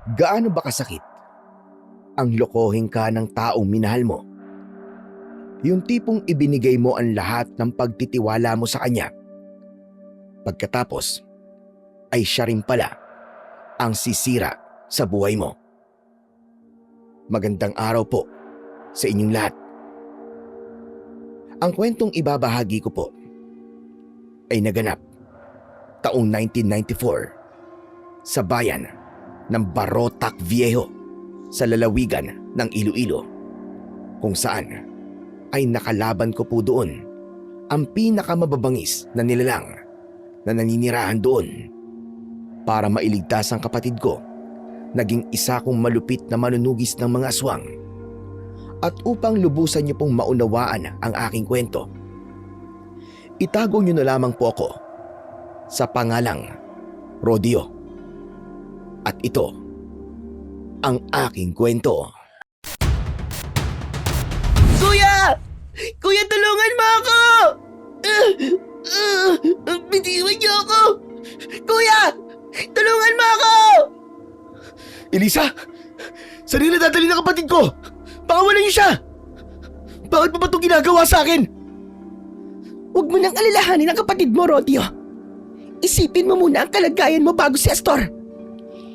Gaano ba kasakit ang lokohin ka ng taong minahal mo? Yung tipong ibinigay mo ang lahat ng pagtitiwala mo sa kanya. Pagkatapos ay siya rin pala ang sisira sa buhay mo. Magandang araw po sa inyong lahat. Ang kwentong ibabahagi ko po ay naganap taong 1994 sa bayan ng Barotac Viejo sa lalawigan ng Iloilo, kung saan ay nakalaban ko po doon ang pinakamababangis na nilalang na naninirahan doon. Para mailigtas ang kapatid ko, naging isa kong malupit na manunugis ng mga aswang. At upang lubusan niyo pong maunawaan ang aking kwento, itago niyo na lamang po ako sa pangalang Rodeo. At ito ang aking kwento. Kuya! Kuya, tulungan mo ako! Bitiwan niyo ako! Kuya! Tulungan mo ako! Elisa! Saan nila dadalhin ang kapatid ko? Pakawalan niyo siya! Bakit mo ba itong ginagawa sa akin? Huwag mo nang alalahanin ang kapatid mo, Rodeo. Isipin mo muna ang kalagayan mo bago si Astor.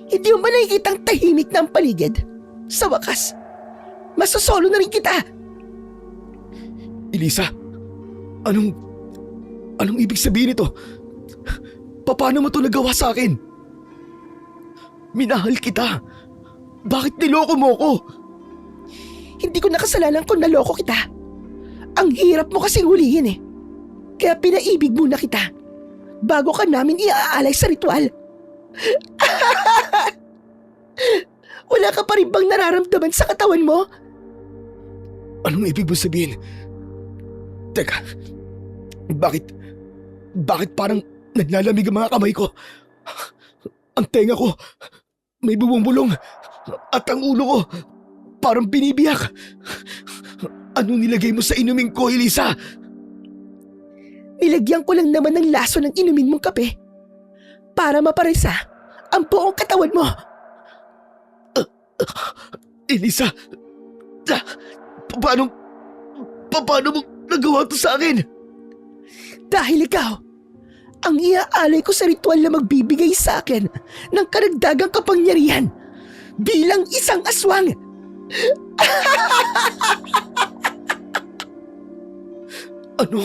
Hindi mo ba nakikitang tahimik na ang paligid? Sa wakas, masosolo na rin kita. Elisa, anong ibig sabihin nito? Paano mo ito nagawa sa akin? Minahal kita. Bakit niloko mo ko? Hindi ko nakasalanan kung naloko kita. Ang hirap mo kasing hulihin eh. Kaya pinaibig muna kita bago ka namin iaalay sa ritual. Wala ka pa rin bang nararamdaman sa katawan mo? Anong ibig mo sabihin? Teka, bakit parang naglalamig ang mga kamay ko? Ang tenga ko may bubong-bulong at ang ulo ko parang binibiyak. Anong nilagay mo sa inumin ko, Elisa? Nilagyan ko lang naman ng laso ng inumin mong kape para maparisa ang buong katawan mo. Elisa, paano mo nagawa to sa akin? Dahil ikaw, ang iaalay ko sa ritual na magbibigay sa akin ng karagdagang kapangyarihan bilang isang aswang. Ano?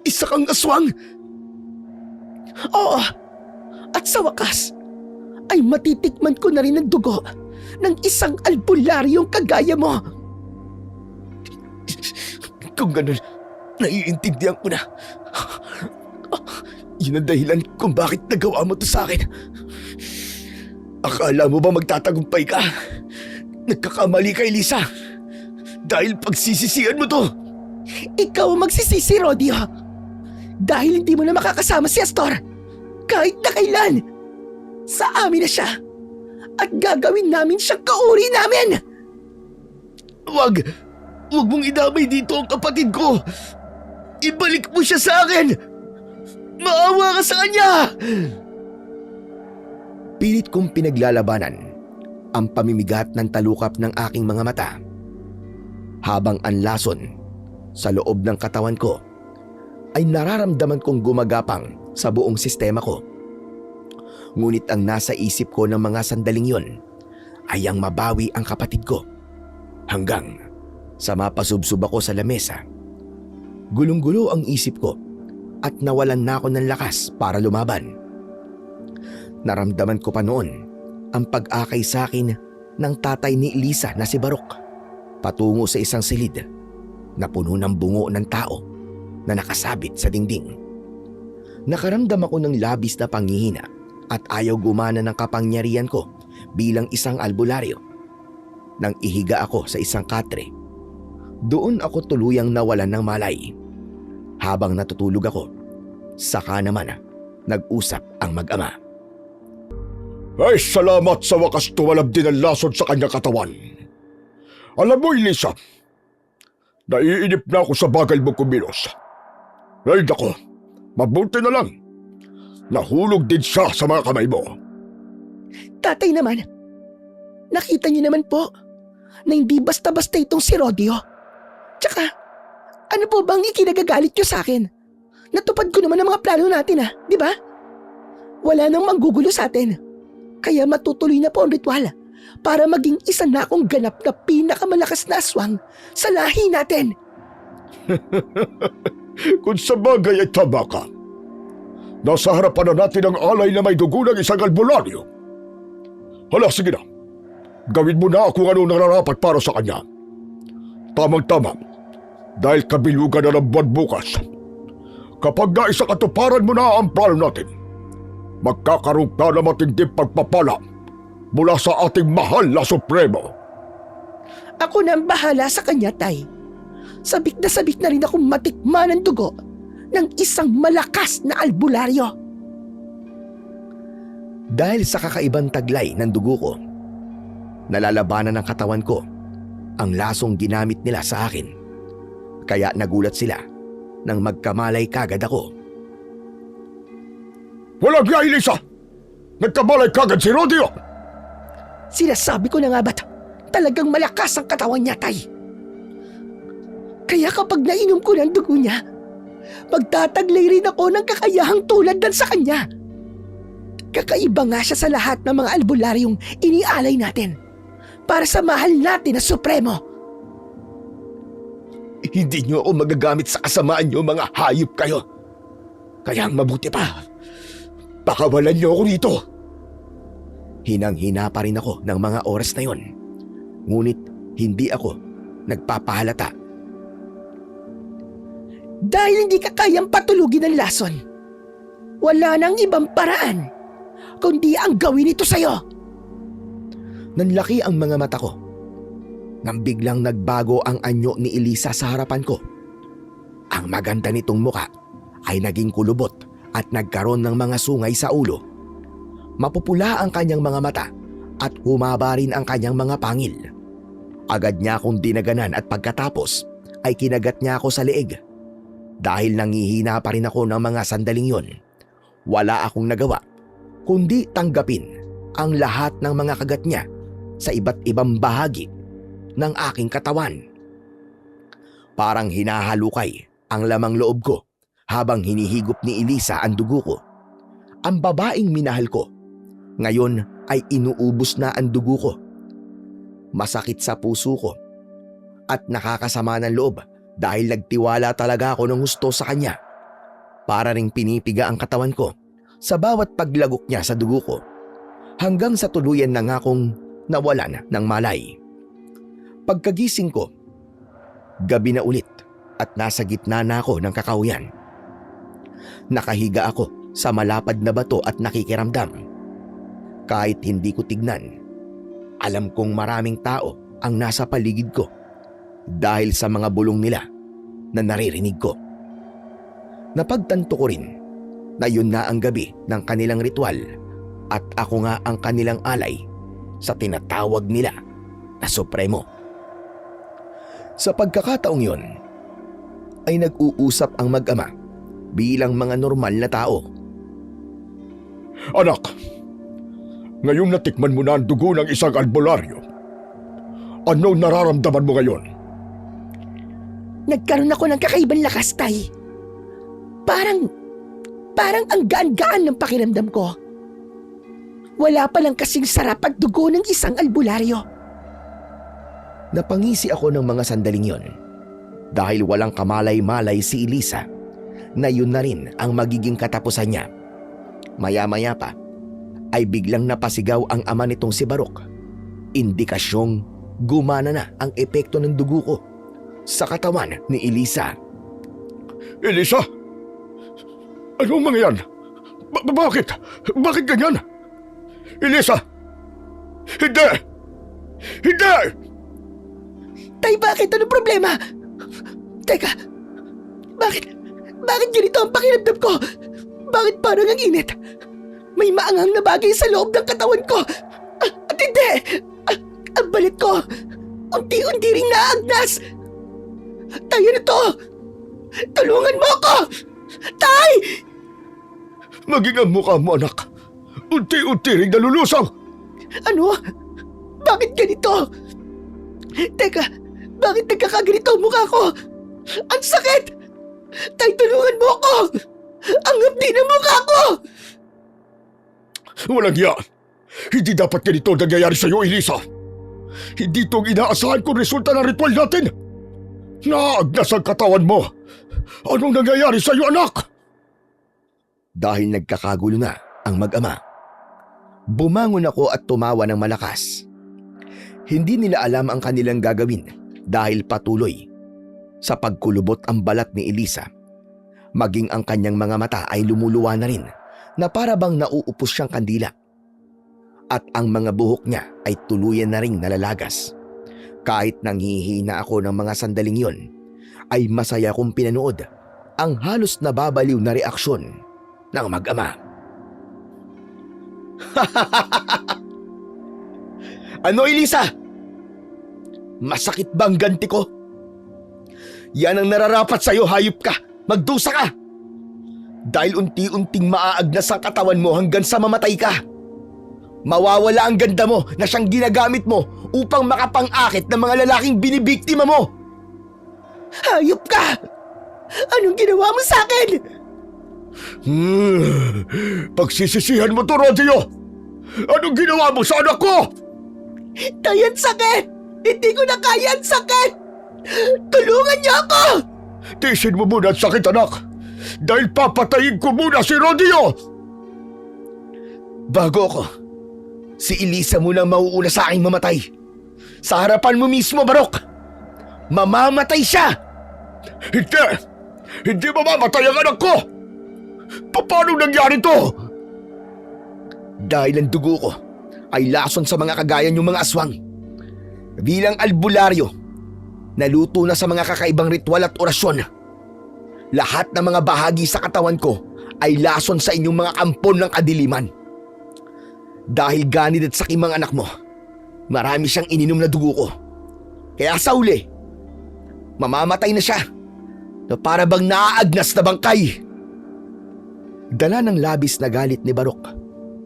Isa kang aswang? Oo, at sa wakas, ay matitikman ko na rin ang dugo ng isang albularyong kagaya mo. Kung ganun, naiintindihan ko na. Yun ang dahilan kung bakit nagawa mo to sa akin. Akala mo ba magtatagumpay ka? Nagkakamali ka, Elisa. Dahil pagsisisihan mo to. Ikaw ang magsisisi, Rodeo. Dahil hindi mo na makakasama si Astor. Kahit na kailan. Sa amin na siya. At gagawin namin siyang kauri namin. Wag mong idamay dito ang kapatid ko. Ibalik mo siya sa akin. Maawa ka sa kanya. Pilit kong pinaglalabanan ang pamimigat ng talukap ng aking mga mata. Habang ang lason sa loob ng katawan ko ay nararamdaman kong gumagapang sa buong sistema ko. Ngunit ang nasa isip ko ng mga sandaling yon ay ang mabawi ang kapatid ko. Hanggang sa mapasubsob ako sa lamesa. Gulong-gulo ang isip ko at nawalan na ako ng lakas para lumaban. Naramdaman ko pa noon ang pag-akay sa akin ng tatay ni Elisa na si Barok patungo sa isang silid na puno ng bungo ng tao na nakasabit sa dingding. Nakaramdam ako ng labis na panghihina at ayaw gumana ng kapangyarihan ko bilang isang albularyo. Nang ihiga ako sa isang katre, doon ako tuluyang nawalan ng malay. Habang natutulog ako, saka naman nag-usap ang mag-ama. Ay, salamat sa wakas tumalab din ang lason sa kanyang katawan. Alam mo, Elisa, naiinip na ako sa bagal mo kumilos. Ay, nako, mabuti na lang. Nahulog din siya sa mga kamay mo. Tatay naman, nakita niyo naman po na hindi basta-basta itong si Rodio. Tsaka, ano po bang ikinagagalit niyo sa akin? Natupad ko naman ang mga plano natin di ba? Wala nang manggugulo sa atin. Kaya matutuloy na po ang ritual para maging isa na akong ganap na pinakamalakas na aswang sa lahi natin. Kung sa bagay ay tama ka. Nasa harapan na natin ang alay na may dugo ng isang albularyo. Hala, sige na. Gawin mo na kung ano nararapat para sa kanya. Tamang-tama, dahil kabilugan na ng buwan bukas. Kapag naisa katuparan mo na ang plano natin, magkakaroon ka na matinding pagpapala mula sa ating mahal na Supremo. Ako na ang bahala sa kanya, Tay. Sabik na rin akong matikman ang dugo ng isang malakas na albularyo. Dahil sa kakaibang taglay ng dugo ko, nalalabanan ng katawan ko ang lasong ginamit nila sa akin. Kaya nagulat sila nang magkamalay kagad ako. Walang niya, Elisa! Nagkamalay kagad si Rodio! Sinasabi ko na nga ba't talagang malakas ang katawan niya, Tay? Kaya kapag nainom ko ng dugo niya, magtataglay rin ako ng kakayahang tulad dan sa kanya. Kakaiba nga siya sa lahat ng mga albularyong inialay natin para sa mahal natin na Supremo. Hindi niyo ako magagamit sa kasamaan niyo, mga hayop kayo. Kaya ang mabuti pa, pakawalan niyo ako rito. Hinang-hina pa rin ako ng mga oras na yon. Ngunit hindi ako nagpapahalata. Dahil hindi ka kayang patulugin ng lason, wala nang ibang paraan kundi ang gawin ito sa'yo. Nanlaki ang mga mata ko nang biglang nagbago ang anyo ni Elisa sa harapan ko. Ang maganda nitong muka ay naging kulubot at nagkaroon ng mga sungay sa ulo. Mapupula ang kanyang mga mata at humaba rin ang kanyang mga pangil. Agad niya akong dinaganan at pagkatapos ay kinagat niya ako sa leeg. Dahil nangihina pa rin ako ng mga sandaling yon, wala akong nagawa kundi tanggapin ang lahat ng mga kagat niya sa iba't ibang bahagi ng aking katawan. Parang hinahalukay ang lamang loob ko habang hinihigop ni Elisa ang dugo ko. Ang babaeng minahal ko, ngayon ay inuubos na ang dugo ko. Masakit sa puso ko at nakakasama ng loob dahil nagtiwala talaga ako ng gusto sa kanya. Para ring pinipiga ang katawan ko sa bawat paglagok niya sa dugo ko hanggang sa tuluyan na nga akong nawalan ng malay. Pagkagising ko, gabi na ulit at nasa gitna na ako ng kakahuyan. Nakahiga ako sa malapad na bato at nakikiramdam. Kahit hindi ko tignan, alam kong maraming tao ang nasa paligid ko dahil sa mga bulong nila na naririnig ko. Napagtanto ko rin na yun na ang gabi ng kanilang ritual at ako nga ang kanilang alay sa tinatawag nila na Supremo. Sa pagkakataong yun, ay nag-uusap ang mag-ama bilang mga normal na tao. Anak, ngayong natikman mo na ang dugo ng isang albularyo, ano nararamdaman mo ngayon? Nagkaroon ako ng kakaibang lakas, Tay. Parang ang gaan-gaan ng pakiramdam ko. Wala palang kasing sarap at dugo ng isang albularyo. Napangisi ako ng mga sandaling yon dahil walang kamalay-malay si Elisa na yun na rin ang magiging katapusan niya. Maya-maya pa ay biglang napasigaw ang ama nitong si Barok. Indikasyong gumana na ang epekto ng dugo ko sa katawan ni Elisa. Elisa? Anong mga yan? Bakit? Bakit ganyan? Elisa! Hindi! Hindi! Tay, bakit? Anong problema? Teka, bakit ganito ang pakiramdam ko? Bakit parang ang init? May maanghang na bagay sa loob ng katawan ko. At hindi! Ang balit ko, unti-unti ring naagnas. Tay, ano to? Tulungan mo ako! Tay! Maging ang mukha mo, anak. Unti-unti rin nalulusaw. Ano? Bakit ganito? Teka, bakit nagkakaganito ang mukha ko? Ang sakit! Tay, tulungan mo ako! Ang hapdi ng mukha ko! Walang yan. Hindi dapat ganito nangyayari sa'yo, Elisa. Hindi itong inaasahan kung resulta ng ritual natin. Naagnas ang katawan mo. Anong nangyayari sa'yo, anak? Dahil nagkakagulo na ang mag-ama, bumangon ako at tumawa ng malakas. Hindi nila alam ang kanilang gagawin dahil patuloy sa pagkulubot ang balat ni Elisa. Maging ang kanyang mga mata ay lumuluwa na rin na para bang nauupos siyang kandila. At ang mga buhok niya ay tuluyan na ring nalalagas. Kahit nanghihina ako ng mga sandaling yon, ay masaya kong pinanood ang halos nababaliw na reaksyon ng mag-ama. Ano, Elisa? Masakit bang ganti ko? Yan ang nararapat sa'yo, hayop ka. Magdusa ka. Dahil unti-unting maaagnas ang katawan mo hanggang sa mamatay ka. Mawawala ang ganda mo na siyang ginagamit mo upang makapang-akit ng mga lalaking binibiktima mo. Hayop ka! Anong ginawa mo sa akin? Pagsisisihan mo to, Rodeo. Anong ginawa mo sa anak ko? Tay, ang sakit! Hindi ko na kaya ang sakit! Tulungan niyo ako! Tiisin mo muna ang sakit, anak. Dahil papatayin ko muna si Rodeo. Bago ako, si Elisa muna mauuna sa aking mamatay. Sa harapan mo mismo, Barok. Mamamatay siya! Hindi! Hindi mamamatay ang anak ko! Paano nangyari to? Dahil ang dugo ko ay lason sa mga kagaya niyong mga aswang. Bilang albularyo, naluto na sa mga kakaibang ritual at orasyon. Lahat ng mga bahagi sa katawan ko ay lason sa inyong mga kampon ng kadiliman. Dahil ganid at sakim ang anak mo, marami siyang ininom na dugo ko. Kaya sa uli, mamamatay na siya na para bang naaagnas na bangkay. Dala ng labis na galit ni Barok,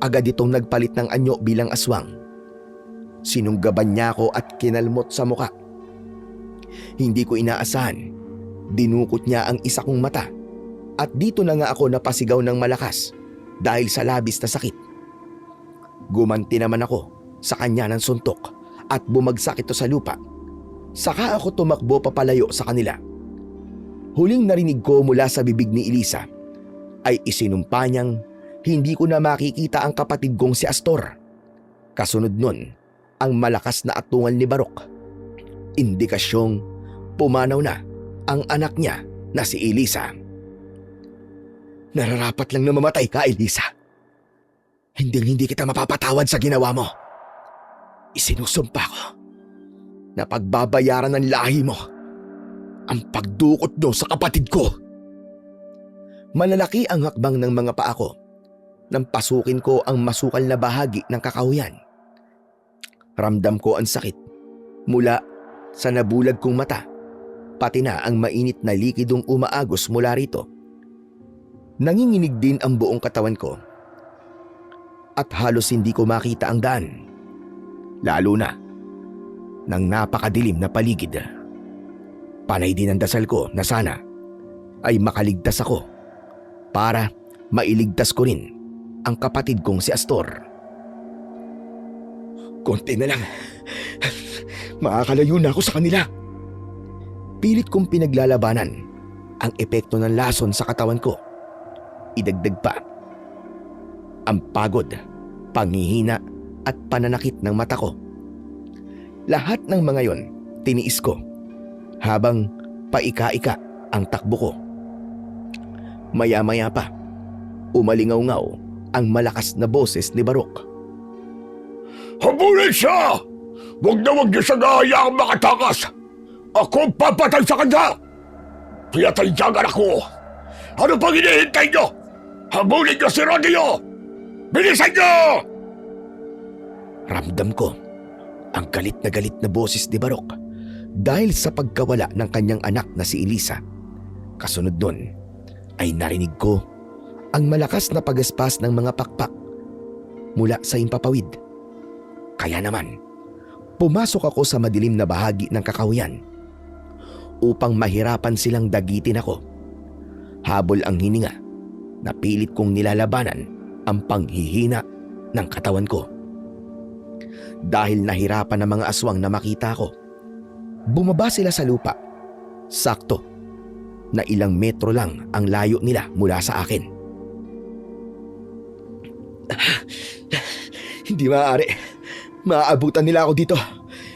agad itong nagpalit ng anyo bilang aswang. Sinunggaban niya ako at kinalmot sa muka. Hindi ko inaasahan, dinukot niya ang isa kong mata at dito na nga ako napasigaw ng malakas dahil sa labis na sakit. Gumanti naman ako sa kanya ng suntok at bumagsak ito sa lupa. Saka ako tumakbo papalayo sa kanila. Huling narinig ko mula sa bibig ni Elisa ay isinumpa niyang hindi ko na makikita ang kapatid kong si Astor. Kasunod nun, ang malakas na atungal ni Barok. Indikasyong pumanaw na ang anak niya na si Elisa. Nararapat lang na mamatay ka, Elisa. Hindi kita mapapatawad sa ginawa mo. Isinusumpa ko na pagbabayaran ng lahi mo ang pagdukot mo sa kapatid ko. Malalaki ang hakbang ng mga paa ko nang pasukin ko ang masukal na bahagi ng kakahuyan. Ramdam ko ang sakit mula sa nabulag kong mata, pati na ang mainit na likidong umaagos mula rito. Nanginginig din ang buong katawan ko at halos hindi ko makita ang daan, lalo na ng napakadilim na paligid. Panay din ang dasal ko na sana ay makaligtas ako para mailigtas ko rin ang kapatid kong si Astor. Konti na lang. Makakalayo na ako sa kanila. Pilit kong pinaglalabanan ang epekto ng lason sa katawan ko. Idagdag pa ang pagod, panghihina at pananakit ng mata ko. Lahat ng mga yon tiniis ko habang paika-ika ang takbo ko. Maya-maya pa, umalingaw-ngaw ang malakas na boses ni Barok. Habulin siya! Huwag niyo siyang hahayaang makatakas! Ako ang papatay sa kanya! Piyatay niya ang anak ko! Ano pang hinihintay niyo? Habulin niyo si Rodeo! Bilisan niyo! Ramdam ko ang galit na boses ni Barok dahil sa pagkawala ng kanyang anak na si Elisa. Kasunod nun ay narinig ko ang malakas na pagaspas ng mga pakpak mula sa himpapawid. Kaya naman, pumasok ako sa madilim na bahagi ng kakahuyan upang mahirapan silang dagitin ako. Habol ang hininga na pilit kong nilalabanan ang panghihina ng katawan ko. Dahil nahirapan ng mga aswang na makita ko, bumaba sila sa lupa. Sakto na ilang metro lang ang layo nila mula sa akin. Hindi maaari. Maaabutan nila ako dito.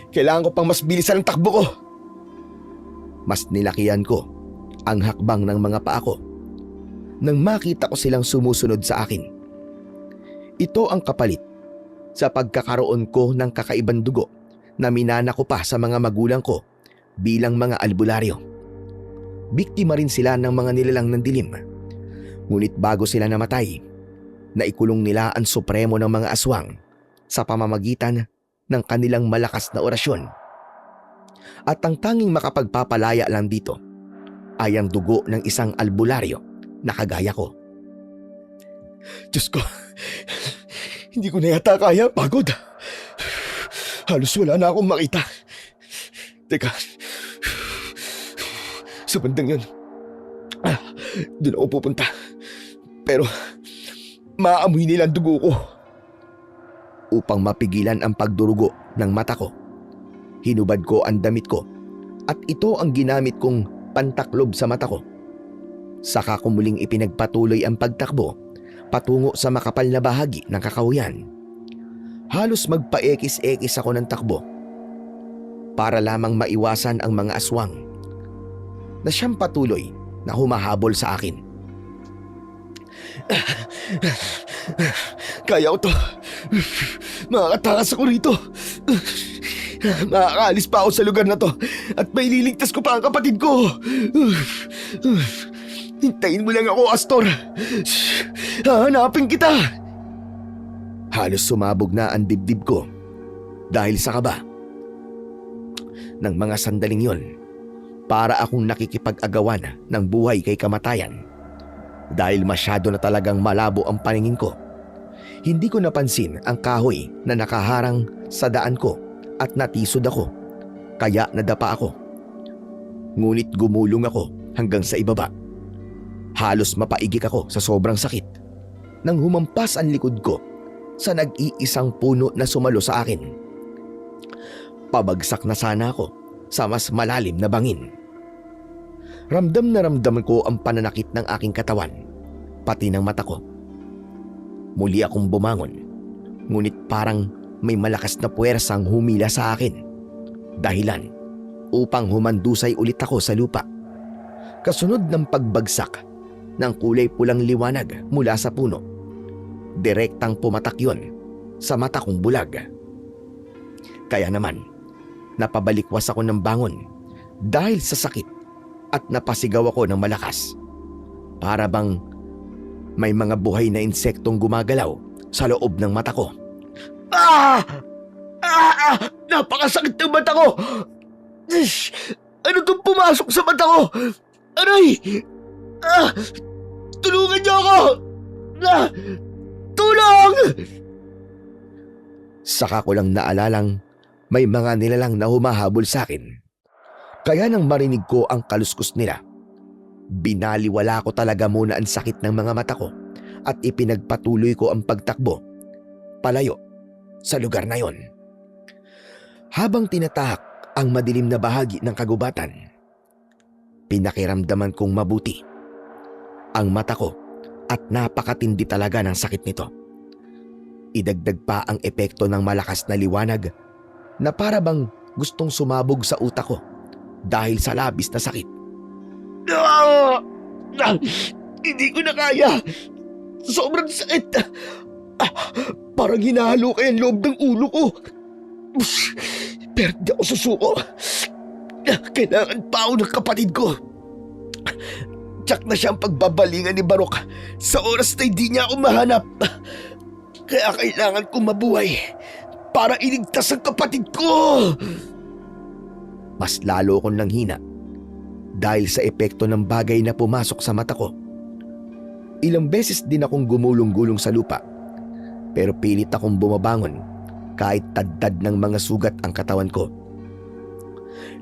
Kailangan ko pang mas bilisan ang takbo ko. Mas nilakihan ko ang hakbang ng mga paa ko nang makita ko silang sumusunod sa akin. Ito ang kapalit sa pagkakaroon ko ng kakaibang dugo na minana ko pa sa mga magulang ko bilang mga albularyo. Biktima rin sila ng mga nilalang ng dilim. Ngunit bago sila namatay, naikulong nila ang supremo ng mga aswang sa pamamagitan ng kanilang malakas na orasyon. At ang tanging makapagpapalaya lang dito ay ang dugo ng isang albularyo na kagaya ko. Diyos ko, hindi ko na yata kaya. Pagod. Halos wala na akong makita. Teka, sa bandang yun, doon ako pupunta. Pero maamoy nila ang dugo ko. Upang mapigilan ang pagdurugo ng mata ko, hinubad ko ang damit ko at ito ang ginamit kong pantaklob sa mata ko. Saka ko muling ipinagpatuloy ang pagtakbo patungo sa makapal na bahagi ng kakahuyan. Halos magpaekis-ekis ako ng takbo para lamang maiwasan ang mga aswang na siyang patuloy na humahabol sa akin. Kaya ko to. Makakatakas ako rito. Makakaalis pa ako sa lugar na to at may liligtas ko pa ang kapatid ko. Hintayin mo lang ako, Astor. Hahanapin kita. Halos sumabog na ang dibdib ko dahil sa kaba. Nang mga sandaling yon, para akong nakikipag-agawan ng buhay kay kamatayan. Dahil masyado na talagang malabo ang paningin ko, hindi ko napansin ang kahoy na nakaharang sa daan ko at natisod ako, kaya nadapa ako. Ngunit gumulong ako hanggang sa ibaba. Halos mapaigik ako sa sobrang sakit nang humampas ang likod ko sa nag-iisang puno na sumalo sa akin. Pabagsak na sana ako sa mas malalim na bangin. Ramdam na ramdam ko ang pananakit ng aking katawan, pati ng mata ko. Muli akong bumangon, ngunit parang may malakas na puwersang humila sa akin. Dahilan upang humandusay ulit ako sa lupa. Kasunod ng pagbagsak ng kulay pulang liwanag mula sa puno. Direktang pumatak yon sa mata kong bulag. Kaya naman, napabalikwas ako ng bangon dahil sa sakit at napasigaw ako ng malakas. Para bang may mga buhay na insektong gumagalaw sa loob ng mata ko. Ah! Ah! Napakasakit ng mata ko! Ano itong pumasok sa mata ko? Aray! Ah! Tulungan niyo ako! Ah! Tulong! Saka ko lang naalalang may mga nilalang na humahabol sa akin. Kaya nang marinig ko ang kaluskos nila, binaliwala ko talaga muna ang sakit ng mga mata ko at ipinagpatuloy ko ang pagtakbo palayo sa lugar na yon. Habang tinatahak ang madilim na bahagi ng kagubatan, pinakiramdaman kong mabuti ang mata ko at napakatindi talaga ng sakit nito. Idagdag pa ang epekto ng malakas na liwanag na para bang gustong sumabog sa utak ko dahil sa labis na sakit. Ah! Ah! Hindi ko na kaya. Sobrang sakit. Ah! Parang hinahalo kaya ang loob ng ulo ko. Pero di ako susuko. Kailangan pa ako ng kapatid ko. Tiyak na siyang pagbabalingan ni Barok sa oras na hindi niya ako mahanap. Kaya kailangan kong mabuhay para iligtas ang kapatid ko. Mas lalo akong nanghina dahil sa epekto ng bagay na pumasok sa mata ko. Ilang beses din akong gumulong-gulong sa lupa, pero pilit akong bumabangon kahit tadtad ng mga sugat ang katawan ko.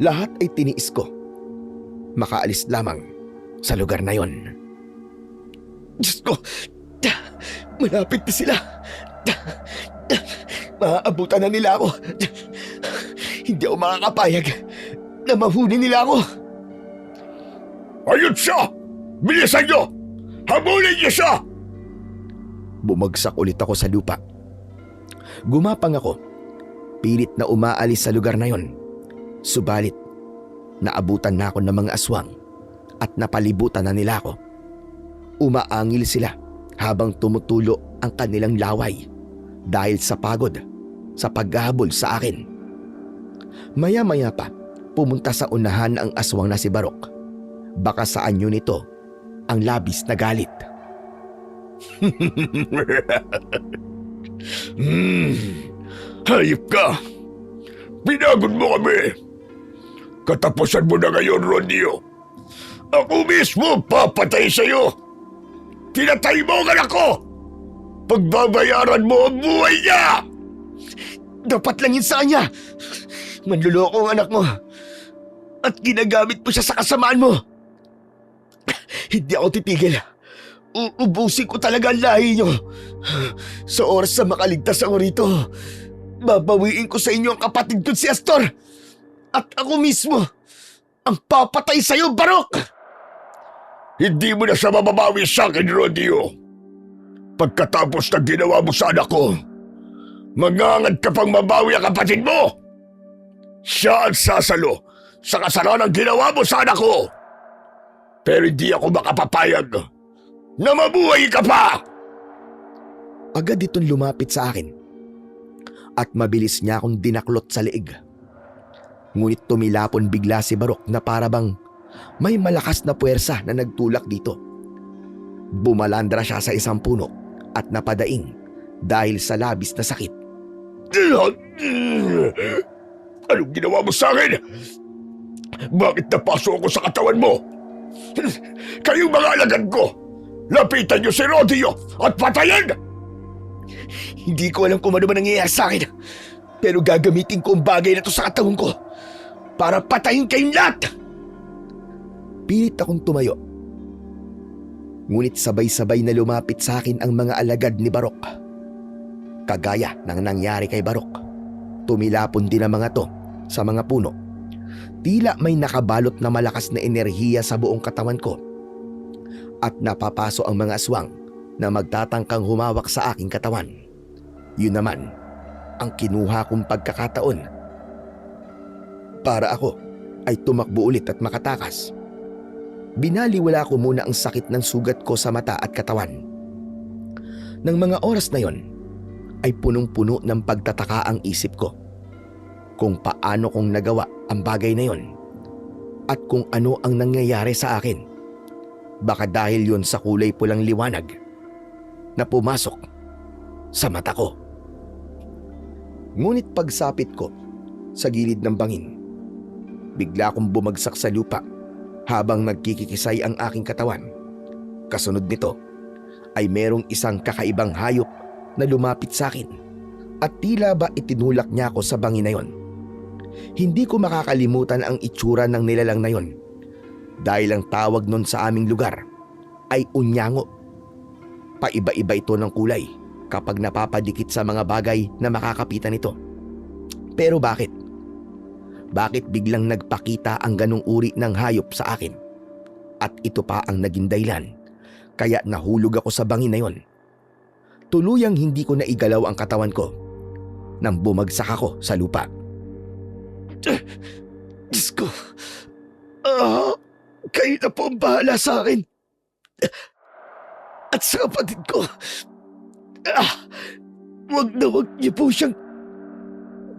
Lahat ay tiniis ko. Makaalis lamang sa lugar na yon. Diyos ko! Malapit na sila! Maaabutan na nila ako! Hindi ako makakapayag na mahuli nila ako! Ayun siya! Bilisan niyo! Habulin niyo siya! Bumagsak ulit ako sa lupa. Gumapang ako. Pilit na umaalis sa lugar na yon. Subalit, naabutan na ako ng mga aswang at napalibutan na nila ako. Umaangil sila habang tumutulo ang kanilang laway dahil sa pagod sa paghahabol sa akin. Maya-maya pa, pumunta sa unahan ang aswang na si Barok. Baka sa anyo nito ang labis na galit. Hayop ka! Pinagod mo kami! Katapusan mo na ngayon, Rodeo. Ako mismo papatay sa'yo! Pinatay mo ang anak ko! Pagbabayaran mo ang buhay niya! Dapat lang yun sa kanya! Manluloko ang anak mo! At ginagamit mo siya sa kasamaan mo! Hindi ako titigil. Uubusin ko talaga ang lahi niyo. Sa oras na makaligtas ako rito, babawiin ko sa inyo ang kapatid ko si Astor. At ako mismo ang papatay sa'yo, Barok! Hindi mo na siya mababawi sa akin, Rodeo. Pagkatapos ng ginawa mo sa anak ko, mangangad ka pang mabawi ang kapatid mo. Siya ang sasalo sa kasalanang ginawa mo sa anak ko. Pero hindi ako makapapayag na mabuhay ka pa! Agad itong lumapit sa akin at mabilis niya akong dinaklot sa leeg. Ngunit tumilapon bigla si Barok na parabang may malakas na puwersa na nagtulak dito. Bumalandra siya sa isang puno at napadaing dahil sa labis na sakit. Anong ginawa mo sa akin? Bakit napasok ako sa katawan mo? Kayong mga alagad ko, lapitan niyo si Rodeo at patayin! Hindi ko alam kung ano ba nangyayari sa akin, pero gagamitin ko ang bagay na to sa katawan ko para patayin kayong lahat! Pilit akong tumayo. Ngunit sabay-sabay na lumapit sa akin ang mga alagad ni Barok. Kagaya ng nangyari kay Barok, tumilapon din ang mga to sa mga puno. Tila may nakabalot na malakas na enerhiya sa buong katawan ko. At napapaso ang mga aswang na magtatangkang humawak sa aking katawan. Yun naman ang kinuha kong pagkakataon para ako ay tumakbo ulit at makatakas. Binaliwala ko muna ang sakit ng sugat ko sa mata at katawan. Nang mga oras na yon, ay punong-puno ng pagtataka ang isip ko kung paano kong nagawa ang bagay na yon at kung ano ang nangyayari sa akin. Baka dahil yon sa kulay pulang liwanag na pumasok sa mata ko. Ngunit pagsapit ko sa gilid ng bangin, bigla akong bumagsak sa lupa habang nagkikikisay ang aking katawan. Kasunod nito ay merong isang kakaibang hayop na lumapit sa akin at tila ba itinulak niya ako sa bangin na yon. Hindi ko makakalimutan ang itsura ng nilalang na yon dahil ang tawag nun sa aming lugar ay unyango. Paiba-iba ito ng kulay kapag napapadikit sa mga bagay na makakapitan ito. Pero bakit? Bakit biglang nagpakita ang ganong uri ng hayop sa akin? At ito pa ang naging dahilan kaya nahulog ako sa bangin na yon. Tuluyang hindi ko naigalaw ang katawan ko nang bumagsak ako sa lupa. Diyos ko! Kayo na po ang bahala sa akin. At sa kapatid ko. Wag na wag niyo po siyang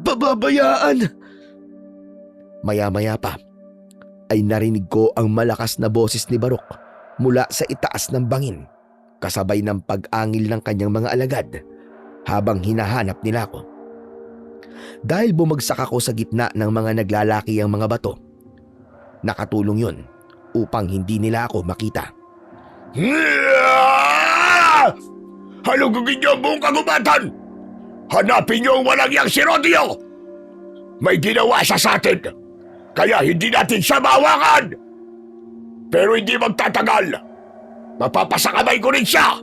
bababayaan. Maya-maya pa ay narinig ko ang malakas na boses ni Barok mula sa itaas ng bangin, kasabay ng pag-angil ng kanyang mga alagad habang hinahanap nila ako. Dahil bumagsak ako sa gitna ng mga naglalaki ang mga bato, nakatulong yun upang hindi nila ako makita. Halugugin niyo ang buong kagubatan! Hanapin niyo ang walang yang si Rodio! May ginawa siya sa atin, kaya hindi natin siya mahawakan! Pero hindi magtatagal! Mapapasakamay ko rin siya!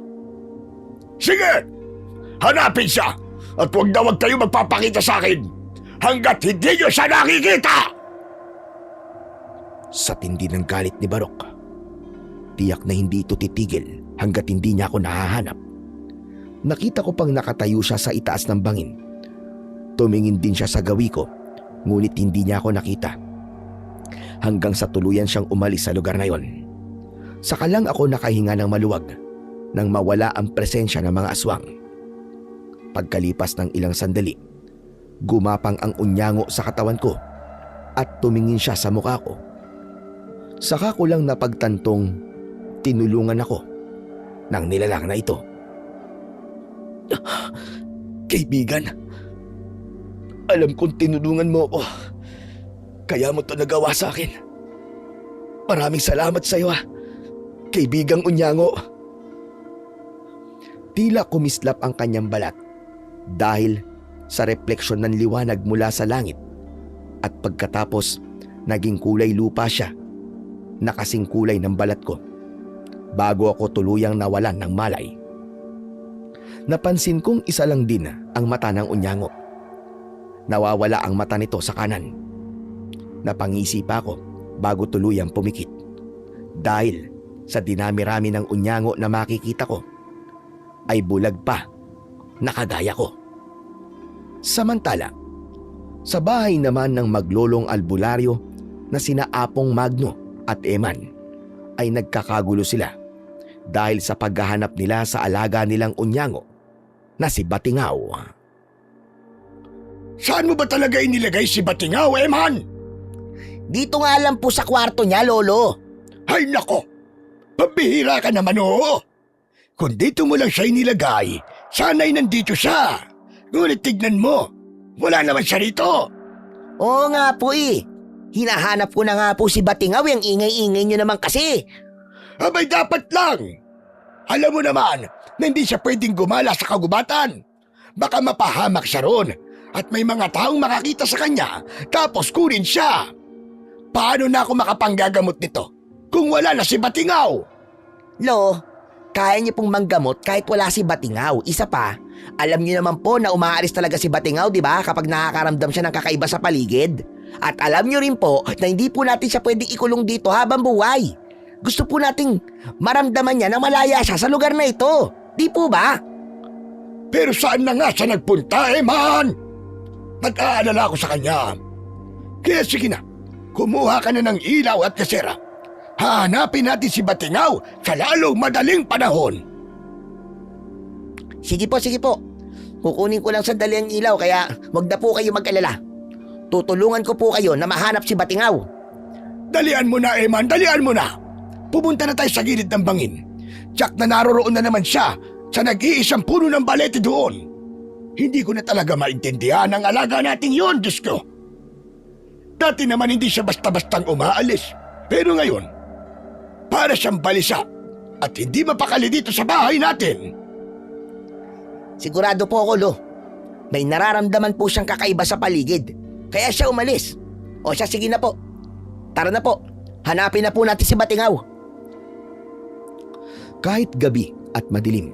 Sige! Hanapin siya! At huwag na huwag kayo magpapakita sa akin hanggat hindi niyo siya nakikita! Sa tindi ng galit ni Barok, tiyak na hindi ito titigil hanggat hindi niya ako nahahanap. Nakita ko pang nakatayo siya sa itaas ng bangin. Tumingin din siya sa gawi ko, ngunit hindi niya ako nakita. Hanggang sa tuluyan siyang umalis sa lugar na yon. Saka lang ako nakahinga ng maluwag nang mawala ang presensya ng mga aswang. Pagkalipas ng ilang sandali, gumapang ang unyango sa katawan ko at tumingin siya sa mukha ko. Saka ko lang napagtantong tinulungan ako ng nilalang na ito. Kaibigan, alam kong tinulungan mo ako. Kaya mo to nagawa sa akin. Maraming salamat sa iyo, kaibigang Unyango. Tila kumislap ang kanyang balat dahil sa refleksyon ng liwanag mula sa langit at pagkatapos naging kulay lupa siya na kasing kulay ng balat ko bago ako tuluyang nawalan ng malay. Napansin kong isa lang din ang mata ng Unyango. Nawawala ang mata nito sa kanan. Napangisi pa ako bago tuluyang pumikit dahil sa dinami-rami ng Unyango na makikita ko ay bulag pa na kagaya ko. Samantala, sa bahay naman ng maglolong albularyo na sina Apong Magno at Eman ay nagkakagulo sila dahil sa paghahanap nila sa alaga nilang Unyango na si Batingaw. Saan mo ba talaga inilagay si Batingaw, Eman? Dito nga lang po sa kwarto niya, Lolo. Ay nako! Pambihira ka naman, oo! Kung dito mo lang siya inilagay, sana'y nandito siya. Ngunit tignan mo, wala naman siya rito. Oo nga po eh. Hinahanap ko na nga po si Batingaw, yung ingay-ingay niyo naman kasi. Abay dapat lang. Alam mo naman na hindi siya pwedeng gumala sa kagubatan. Baka mapahamak siya ron at may mga taong makakita sa kanya tapos kunin siya. Paano na ako makapanggagamot nito kung wala na si Batingaw? Lo, kaya niyo pong manggamot kahit wala si Batingaw. Isa pa, alam niyo naman po na umaalis talaga si Batingaw, di ba? Kapag nakakaramdam siya ng kakaiba sa paligid. At alam niyo rin po na hindi po natin siya pwedeng ikulong dito habang buhay. Gusto po nating maramdaman niya na malaya siya sa lugar na ito. Di po ba? Pero saan na nga siya nagpunta, Eman? Nag-aalala ako sa kanya. Kaya sige na, kumuha ka na ng ilaw at kasera. Hahanapin natin si Batingaw sa lalong madaling panahon. Sige po, sige po. Kukunin ko lang sandali ang ilaw kaya wag na po kayo mag-alala. Tutulungan ko po kayo na mahanap si Batingaw. Dalian mo na, Eman, dalian mo na. Pupunta na tayo sa gilid ng bangin. Tsak na naroroon na naman siya sa nag-iisang puno ng balete doon. Hindi ko na talaga maintindihan ang alaga nating yon, Diyos ko. Dati naman hindi siya basta-bastang umaalis. Pero ngayon, para siyang balisa at hindi mapakali dito sa bahay natin. Sigurado po ako, Lo. May nararamdaman po siyang kakaiba sa paligid. Kaya siya umalis. O siya, sige na po. Tara na po. Hanapin na po natin si Batingaw. Kahit gabi at madilim,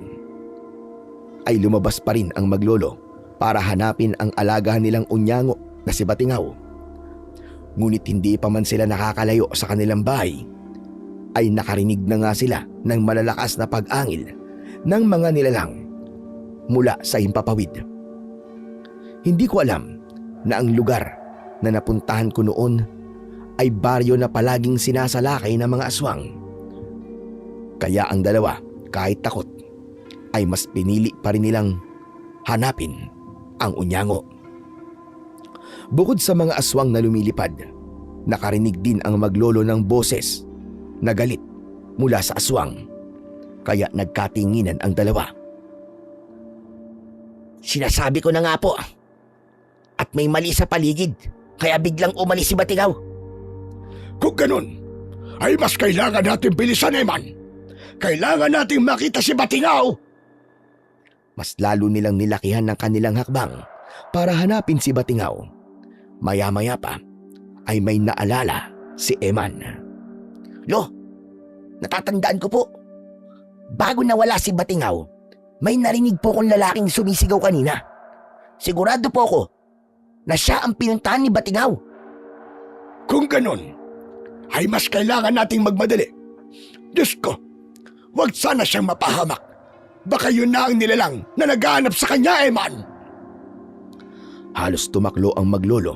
ay lumabas pa rin ang maglolo para hanapin ang alagahan nilang Unyango na si Batingaw. Ngunit hindi pa man sila nakakalayo sa kanilang bahay, ay nakarinig na nga sila ng malalakas na pag-angil ng mga nilalang mula sa himpapawid. Hindi ko alam na ang lugar na napuntahan ko noon ay baryo na palaging sinasalakay ng mga aswang. Kaya ang dalawa, kahit takot, ay mas pinili pa rin nilang hanapin ang Unyango. Bukod sa mga aswang na lumilipad, nakarinig din ang maglolo ng boses na galit mula sa aswang. Kaya nagkatinginan ang dalawa. Sinasabi ko na nga po. At may mali sa paligid. Kaya biglang umalis si Batingaw. Kung ganun, ay mas kailangan natin bilisan, Eman. Kailangan nating makita si Batingaw Mas lalo nilang nilakihan ng kanilang hakbang para hanapin si Batingaw. Maya-maya pa ay may naalala si Eman. Lo, natatandaan ko po. Bago nawala si Batingaw, may narinig po kong lalaking sumisigaw kanina. Sigurado po ako na siya ang pinuntahan ni Batingaw. Kung ganon, ay mas kailangan nating magmadali. Diyos ko, huwag sana siyang mapahamak. Baka yun na ang nilalang na naghahanap sa kanya, Eman. Halos tumaklo ang maglolo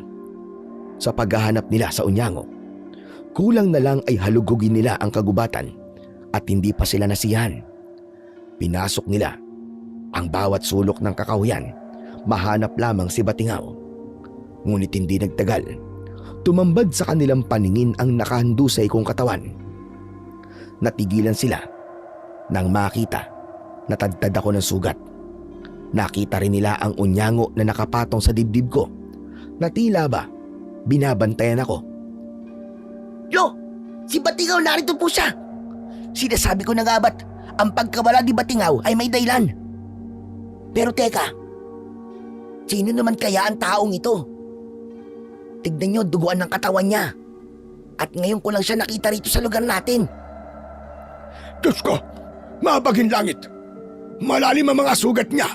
sa paghahanap nila sa Unyango. Kulang na lang ay halugugin nila ang kagubatan at hindi pa sila nasiyahan. Pinasok nila ang bawat sulok ng kakahuyan, mahanap lamang si Batingaw. Ngunit hindi nagtagal, tumambad sa kanilang paningin ang nakahandusay kong katawan. Natigilan sila nang makita na tadtad ako ng sugat. Nakita rin nila ang unyango na nakapatong sa dibdib ko na tila ba binabantayan ako. Lo, si Batingaw narito po siya. Sinasabi ko na nga ba't ang pagkawala ni Batingaw ay may dahilan. Pero teka, sino naman kaya ang taong ito? Tignan nyo, duguan ng katawan niya. At ngayon ko lang siya nakita rito sa lugar natin. Diyos ko, mabaging langit. Malalim ang mga sugat niya.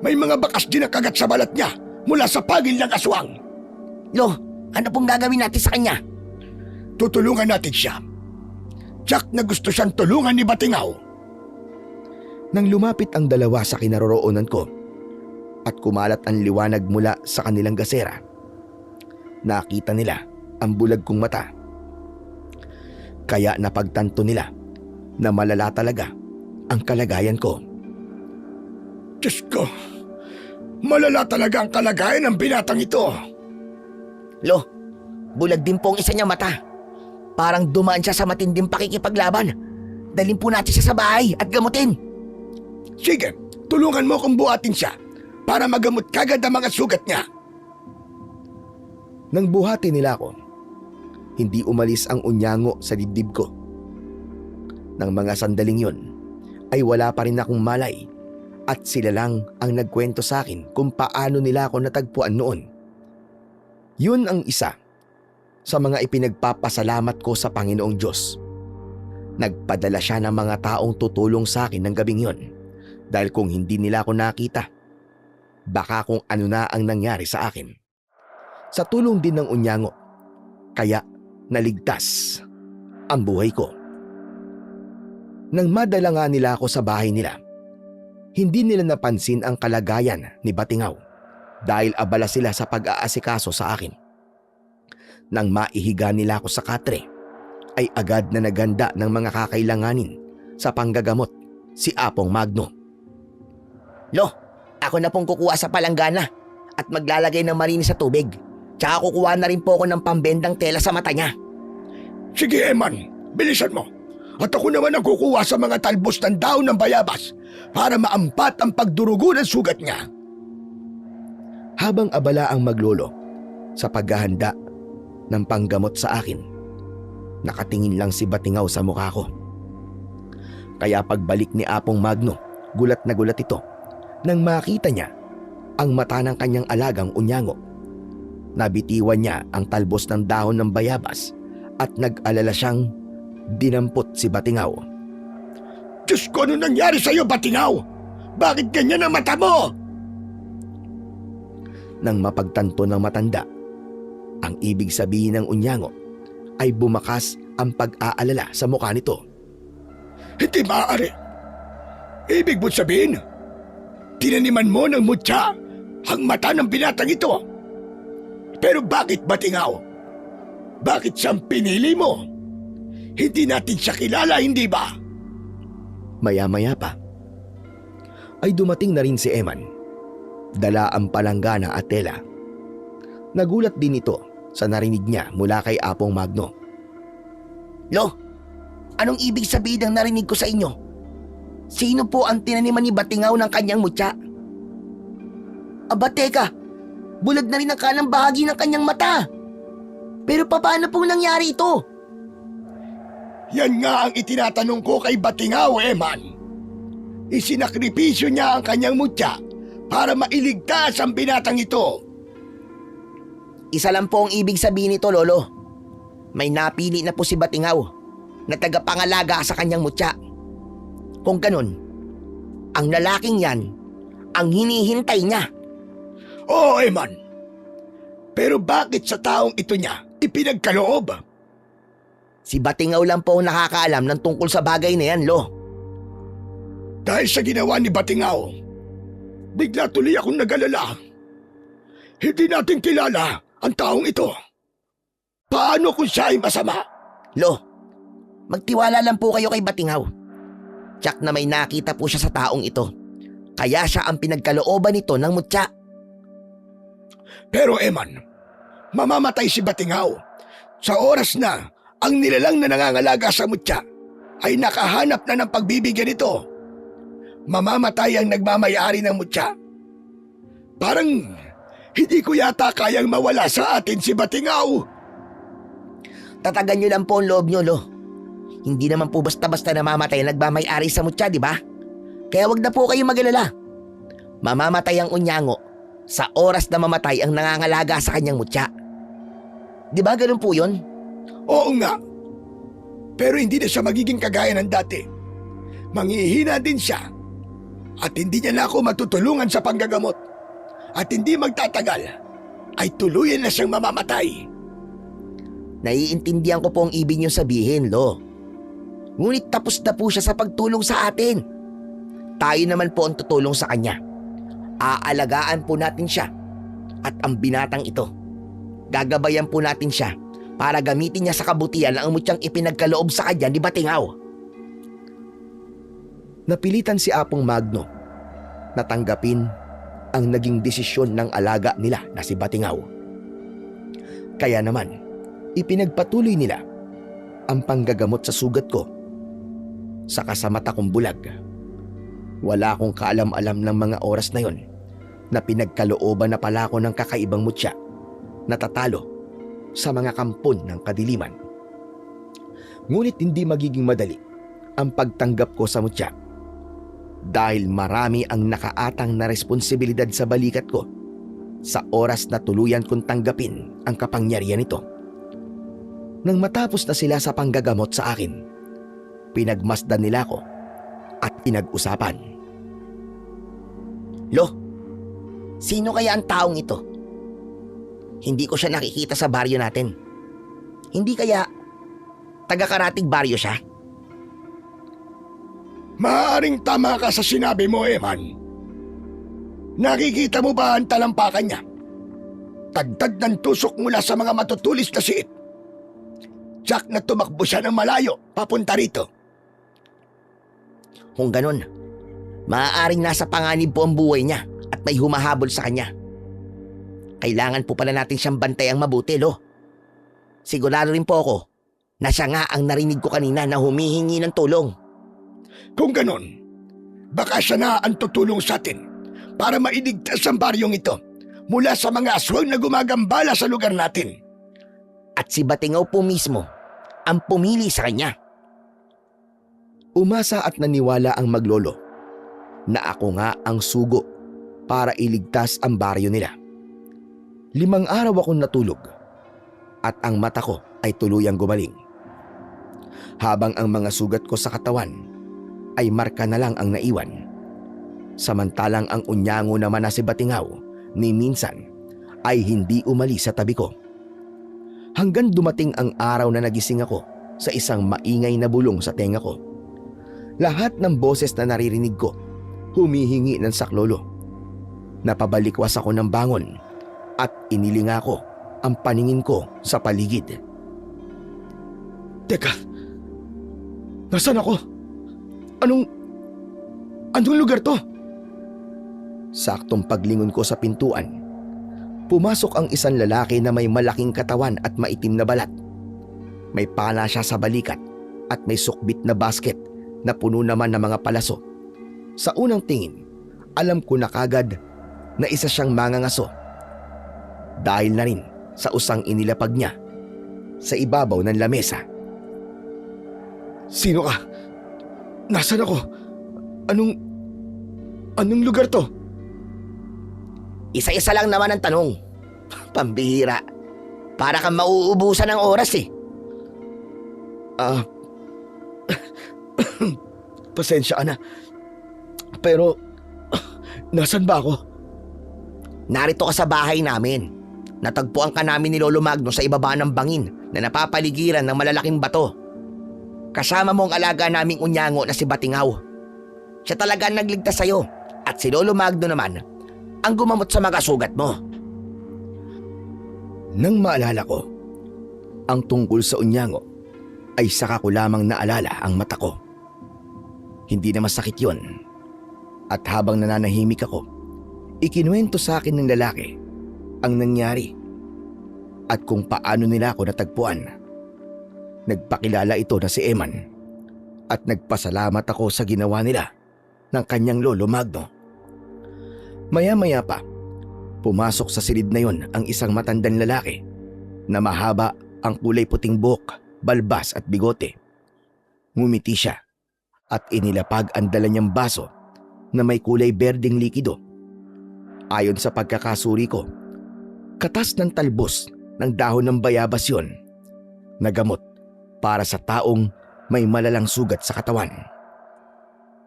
May mga bakas din na kagat sa balat niya mula sa pagil ng aswang. Lo, ano pong gagawin natin sa kanya? Tutulungan natin siya. Tiyak na gusto siyang tulungan ni Batingaw. Nang lumapit ang dalawa sa kinaroroonan ko at kumalat ang liwanag mula sa kanilang gasera, nakita nila ang bulag kong mata. Kaya napagtanto nila na malala talaga ang kalagayan ko. Diyos ko, malala talaga ang kalagayan ng binatang ito. Lo, bulag din po ang isa niyang mata. Parang dumaan siya sa matinding pakikipaglaban. Dalhin po natin siya sa bahay at gamutin. Sige, tulungan mo kung buhatin siya para magamot kagad ang mga sugat niya. Nang buhati nila ako, hindi umalis ang unyango sa dibdib ko. Nang mga sandaling yun, ay wala pa rin akong malay at sila lang ang nagkwento sa akin kung paano nila ako natagpuan noon. Yun ang isa sa mga ipinagpapasalamat ko sa Panginoong Diyos. Nagpadala siya ng mga taong tutulong sa akin ng gabing yun dahil kung hindi nila ako nakita, baka kung ano na ang nangyari sa akin. Sa tulong din ng unyango, kaya naligtas ang buhay ko. Nang madala nga nila ako sa bahay nila, hindi nila napansin ang kalagayan ni Batingaw dahil abala sila sa pag-aasikaso sa akin. Nang maihiga nila ako sa katre, ay agad na naganda ng mga kakailanganin sa panggagamot si Apong Magno. Lo, ako na pong kukuha sa palanggana at maglalagay ng malinis sa tubig. Tsaka kukuha na rin po ako ng pambendang tela sa mata niya. Sige, Eman, bilisan mo. At ako naman ang kukuha sa mga talbos ng daon ng bayabas para maampat ang pagdurugo ng sugat niya. Habang abala ang maglolo sa paghahanda ng panggamot sa akin, nakatingin lang si Batingaw sa mukha ko. Kaya pagbalik ni Apong Magno, gulat na gulat ito nang makita niya ang mata ng kanyang alagang unyango. Nabitiwan niya ang talbos ng dahon ng bayabas at nag-alala siyang dinampot si Batingaw. Diyos ko, ano nangyari sa'yo, Batingaw? Bakit ganyan ang mata mo? Nang mapagtanto ng matanda ang ibig sabihin ng unyango, ay bumakas ang pag-aalala sa mukha nito. Hindi maaari. Ibig mo sabihin, tinaniman mo ng mutya ang mata ng binatang ito. Pero bakit, Batingaw? Bakit siyang pinili mo? Hindi natin siya kilala, hindi ba? Maya-maya pa ay dumating na rin si Eman. Dala ang palanggana at tela. Nagulat din ito sa narinig niya mula kay Apong Magno. Lo, anong ibig sabihin ng narinig ko sa inyo? Sino po ang tinaniman ni Batingaw ng kanyang mutya? Aba teka, bulag na rin ang kanang bahagi ng kanyang mata. Pero paano pong nangyari ito? Yan nga ang itinatanong ko kay Batingaw, Eman. Isinakripisyo niya ang kanyang mutya para mailigtas ang binatang ito. Isa lang po ang ibig sabihin nito, Lolo. May napili na po si Batingaw na tagapangalaga sa kanyang mutya. Kung ganun, ang lalaking yan ang hinihintay niya. Oo, Eman. Pero bakit sa taong ito niya ipinagkaloob? Si Batingaw lang po ang nakakaalam ng tungkol sa bagay na yan, Lo. Dahil sa ginawa ni Batingaw, bigla tuloy akong nag-alala. Hindi natin kilala ang taong ito. Paano kung siya ay masama? Lo, magtiwala lang po kayo kay Batingaw. Tsak na may nakita po siya sa taong ito. Kaya siya ang pinagkalooban nito ng mutya. Pero Eman, mamamatay si Batingaw sa oras na ang nilalang na nangangalaga sa mutya ay nakahanap na ng pagbibigyan nito. Mamamatay ang nagmamayari ng mutya. Parang hindi ko yata kayang mawala sa atin si Batingaw. Tatagan niyo lang po ang loob niyo, Lo. Hindi naman po basta-basta namamatay ang nagmamayari sa mutya, di ba? Kaya wag na po kayo mag-alala. Mamamatay ang unyango sa oras na mamatay ang nangangalaga sa kanyang mutya. Di ba ganun po yun? Oo nga. Pero hindi na siya magiging kagaya ng dati. Manghihina din siya. At hindi niya na ako matutulungan sa panggagamot. At hindi magtatagal ay tuluyan na siyang mamamatay. Naiintindihan ko po ang ibig niyong sabihin, Lo. Ngunit tapos na po siya sa pagtulong sa atin. Tayo naman po ang tutulong sa kanya. Aalagaan po natin siya at ang binatang ito. Gagabayan po natin siya para gamitin niya sa kabutihan ang mutyang ipinagkaloob sa kanya ni Batingaw. Napilitan si Apong Magno na tanggapin ang naging desisyon ng alaga nila na si Batingaw. Kaya naman, ipinagpatuloy nila ang panggagamot sa sugat ko. Saka sa mata kong bulag. Wala akong kaalam-alam ng mga oras na yon na pinagkalooban na pala ako ng kakaibang mutya na tatalo sa mga kampon ng kadiliman. Ngunit hindi magiging madali ang pagtanggap ko sa mutya dahil marami ang nakaatang na responsibilidad sa balikat ko sa oras na tuluyan kong tanggapin ang kapangyarihan nito. Nang matapos na sila sa panggagamot sa akin, pinagmasdan nila ako at pinag-usapan. Lo, sino kaya ang taong ito? Hindi ko siya nakikita sa baryo natin. Hindi kaya taga-Karatig baryo siya? Maaaring tama ka sa sinabi mo, Eman. Nakikita mo ba ang talampakan niya? Tagtag ng tusok mula sa mga matutulis na siit. Jack na tumakbo siya ng malayo papunta rito. Kung ganun, maaaring nasa panganib po ang buhay niya at may humahabol sa kanya. Kailangan po pala natin siyang bantayang mabuti, Lo. Sigurado rin po ako na siya nga ang narinig ko kanina na humihingi ng tulong. Kung ganon, baka siya na ang tutulong sa atin para mailigtas ang baryong ito mula sa mga aswang na gumagambala sa lugar natin. At si Batingaw po mismo ang pumili sa kanya. Umasa at naniwala ang maglolo na ako nga ang sugo para iligtas ang baryo nila. 5 araw akong natulog at ang mata ko ay tuluyang gumaling. Habang ang mga sugat ko sa katawan ay marka na lang ang naiwan. Samantalang ang unyango naman na si Batingaw ni minsan ay hindi umalis sa tabi ko. Hanggang dumating ang araw na nagising ako sa isang maingay na bulong sa tenga ko. Lahat ng boses na naririnig ko humihingi ng saklolo. Napabalikwas ako ng bangon at inilinga ko ang paningin ko sa paligid. Teka, nasaan ako? Anong lugar to? Saktong paglingon ko sa pintuan, pumasok ang isang lalaki na may malaking katawan at maitim na balat. May pala siya sa balikat at may sukbit na basket na puno naman ng mga palaso. Sa unang tingin, alam ko na kagad na isa siyang mangangaso. Dahil na rin sa usang inilapag niya sa ibabaw ng lamesa. Sino ka? Nasaan ako? Anong lugar to? Isa-isa lang naman ang tanong. Pambihira. Para kang mauubusan ng oras eh. Pasensya ka na. Pero, nasan ba ako? Narito ka sa bahay namin. Natagpuan ka namin ni Lolo Magno sa ibaba ng bangin na napapaligiran ng malalaking bato. Kasama mo ang alaga naming unyango na si Batingaw. Siya talaga ang nagligtas sa'yo at si Lolo Magno naman ang gumamot sa mga sugat mo. Nang maalala ko, ang tungkol sa unyango ay saka ko lamang naalala ang mata ko. Hindi na masakit yon. At habang nananahimik ako, ikinuwento sa akin ng lalaki ang nangyari at kung paano nila ako natagpuan. Nagpakilala ito na si Eman at nagpasalamat ako sa ginawa nila ng kanyang Lolo Magno. Maya-maya pa, pumasok sa silid na yon ang isang matandang lalaki na mahaba ang kulay puting buhok, balbas at bigote. Ngumiti siya at inilapag ang dala niyang baso na may kulay berdeng likido. Ayon sa pagkakasuri ko, katas ng talbos ng dahon ng bayabas yon na gamot para sa taong may malalang sugat sa katawan.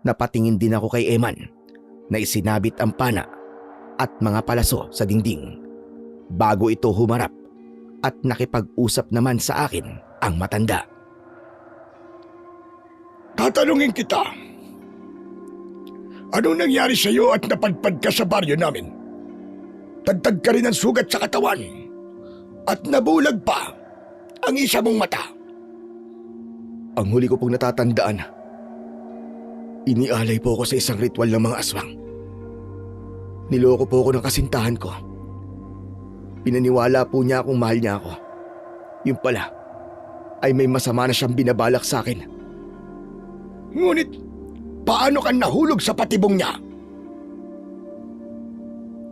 Napatingin din ako kay Eman na isinabit ang pana at mga palaso sa dingding bago ito humarap at nakipag-usap naman sa akin ang matanda. Tatanungin kita. Anong nangyari sa iyo at napadpad ka sa baryo namin? Tagtag ka rin ng sugat sa katawan at nabulag pa ang isa mong mata. Ang huli ko pong natatandaan, inialay po ako sa isang ritual ng mga aswang. Niloko po ako ng kasintahan ko. Pinaniwala po niya akong mahal niya ako. Yung pala, ay may masama na siyang binabalak sa akin. Ngunit, paano ka nahulog sa patibong niya?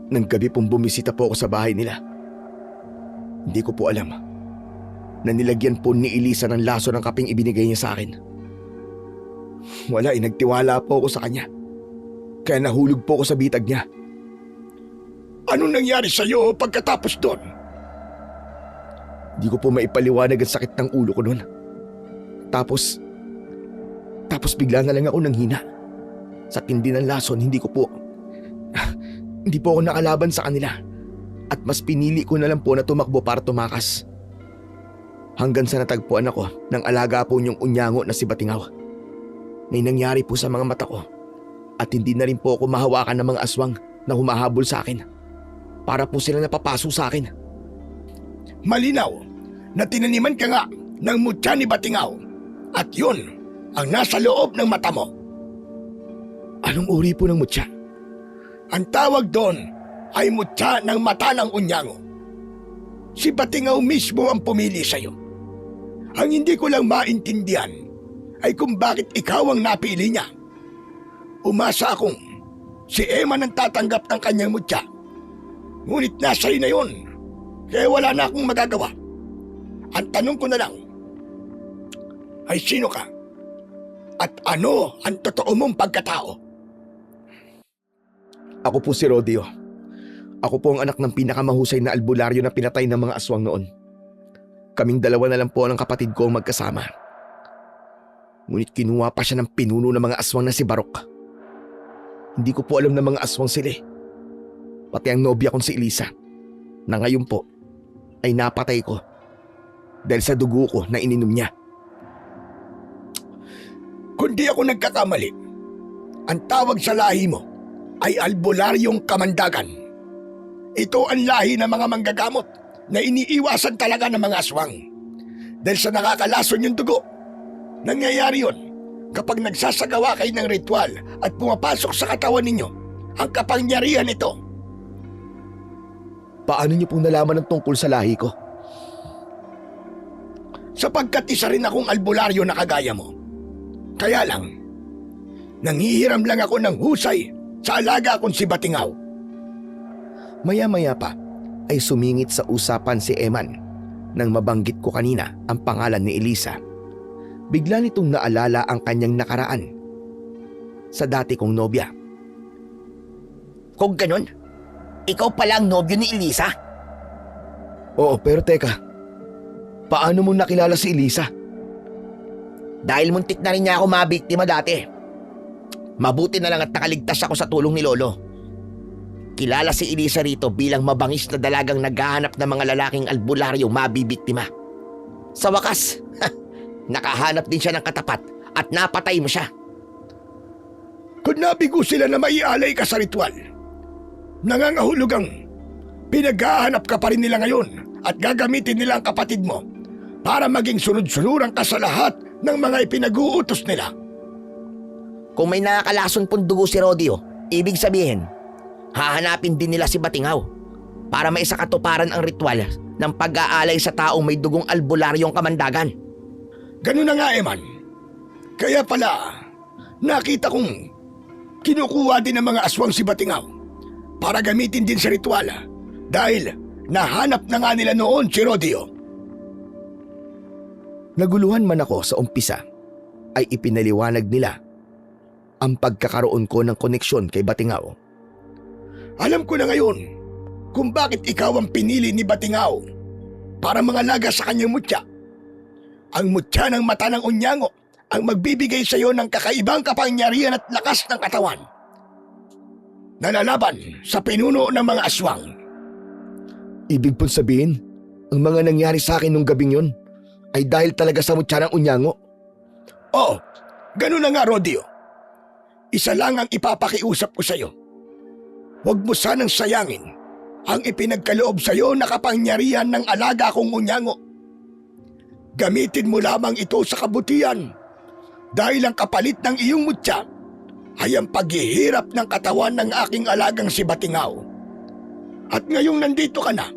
Nang gabi pong bumisita po ako sa bahay nila. Hindi ko po alam na nilagyan po ni Elisa ng laso ng kaping ibinigay niya sa akin. Wala, nagtiwala po ako sa kanya. Kaya nahulog po ako sa bitag niya. Anong nangyari sa iyo pagkatapos doon? Di ko po maipaliwanag ang sakit ng ulo ko noon. Tapos bigla na lang ako nanghina. Sa tindi ng lason, hindi po ako nakalaban sa kanila. At mas pinili ko na lang po na tumakbo para tumakas. Hanggang sa natagpuan ako ng alaga po niyong unyango na si Batingaw. May nangyari po sa mga mata ko at hindi na rin po ako mahawakan ng mga aswang na humahabol sa akin. Para po sila napapaso sa akin. Malinaw na tinaniman ka nga ng mutya ni Batingaw at yun ang nasa loob ng mata mo. Anong uri po ng mutya? Ang tawag doon ay mutya ng mata ng unyango. Si Batingaw mismo ang pumili sa'yo. Ang hindi ko lang maintindihan ay kung bakit ikaw ang napili niya. Umasa akong si Eman ang tatanggap ng kanyang mutya. Ngunit nasa iyo na yun, kaya wala na akong magagawa. Ang tanong ko na lang ay sino ka? At ano ang totoo mong pagkatao? Ako po si Rodeo. Ako po ang anak ng pinakamahusay na albularyo na pinatay ng mga aswang noon. Kaming dalawa na lang po ng kapatid ko ang magkasama. Ngunit kinuha pa siya ng pinuno ng mga aswang na si Barok. Hindi ko po alam na mga aswang sila. Pati ang nobya kong si Elisa, na ngayon po ay napatay ko dahil sa dugo ko na ininom niya. Kundi ako nagkakamali, ang tawag sa lahi mo ay albularyong kamandagan. Ito ang lahi ng mga manggagamot na iniiwasan talaga ng mga aswang. Dahil sa nakakalason yung dugo, nangyayari yun kapag nagsasagawa kayo ng ritual at pumapasok sa katawan ninyo ang kapangyarihan nito. Paano niyo pong nalaman ang tungkol sa lahi ko? Sapagkat isa rin akong albularyo na kagaya mo. Kaya lang, nanghihiram lang ako ng husay sa alaga kong si Batingaw. Maya-maya pa ay sumingit sa usapan si Eman nang mabanggit ko kanina ang pangalan ni Elisa. Bigla nitong naalala ang kanyang nakaraan sa dati kong nobya. Kung ganun, ikaw pala ang nobyo ni Elisa? Oo, pero teka. Paano mo nakilala si Elisa? Dahil muntik na rin niya ako mabiktima dati. Mabuti na lang at nakaligtas ako sa tulong ni Lolo. Kilala si Elisa rito bilang mabangis na dalagang naghahanap ng mga lalaking albularyo mabibiktima. Sa wakas, nakahanap din siya ng katapat at napatay mo siya. Kung nabigo sila na maialay ka sa ritual, nangangahulugang pinaghahanap ka pa rin nila ngayon at gagamitin nila ang kapatid mo para maging sunod-sunuran ka sa lahat ng mga ipinag-uutos nila. Kung may nakakalason pong dugo si Rodio, ibig sabihin, hahanapin din nila si Batingaw para maisakatuparan ang ritual ng pag-aalay sa taong may dugong albularyong kamandagan. Ganun na nga, Eman. Kaya pala, nakita kong kinukuha din ng mga aswang si Batingaw para gamitin din sa ritual dahil nahanap na nga nila noon si Rodio. Naguluhan man ako sa umpisa, ay ipinaliwanag nila ang pagkakaroon ko ng koneksyon kay Batingaw. Alam ko na ngayon kung bakit ikaw ang pinili ni Batingaw para mangalaga sa kanyang mutya. Ang mutya ng mata ng unyango ang magbibigay sa iyo ng kakaibang kapangyarihan at lakas ng katawan na lalaban sa pinuno ng mga aswang. Ibig pong sabihin, ang mga nangyari sa akin nung gabing yon ay dahil talaga sa mutya ng unyango. Oo, ganun na nga, Rodio. Isa lang ang ipapakiusap ko sa iyo. Huwag mo sanang sayangin ang ipinagkaloob sa iyo na kapangyarihan ng alaga kong unyango. Gamitin mo lamang ito sa kabutihan dahil ang kapalit ng iyong mutya ay ang paghihirap ng katawan ng aking alagang si Batingaw. At ngayong nandito ka na,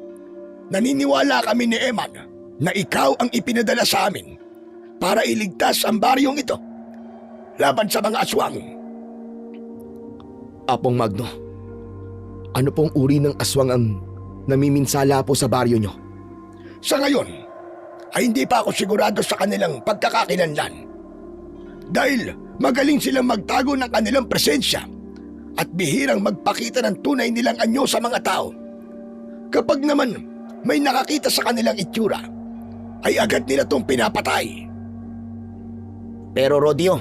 naniniwala kami ni Eman na ikaw ang ipinadala sa amin para iligtas ang baryong ito laban sa mga aswang. Apong Magno, ano pong uri ng aswang ang namiminsala po sa baryo nyo? Sa ngayon, ay hindi pa ako sigurado sa kanilang pagkakakilanlan. Dahil magaling silang magtago ng kanilang presensya at bihirang magpakita ng tunay nilang anyo sa mga tao. Kapag naman may nakakita sa kanilang itsura, ay agad nila itong pinapatay. Pero Rodio,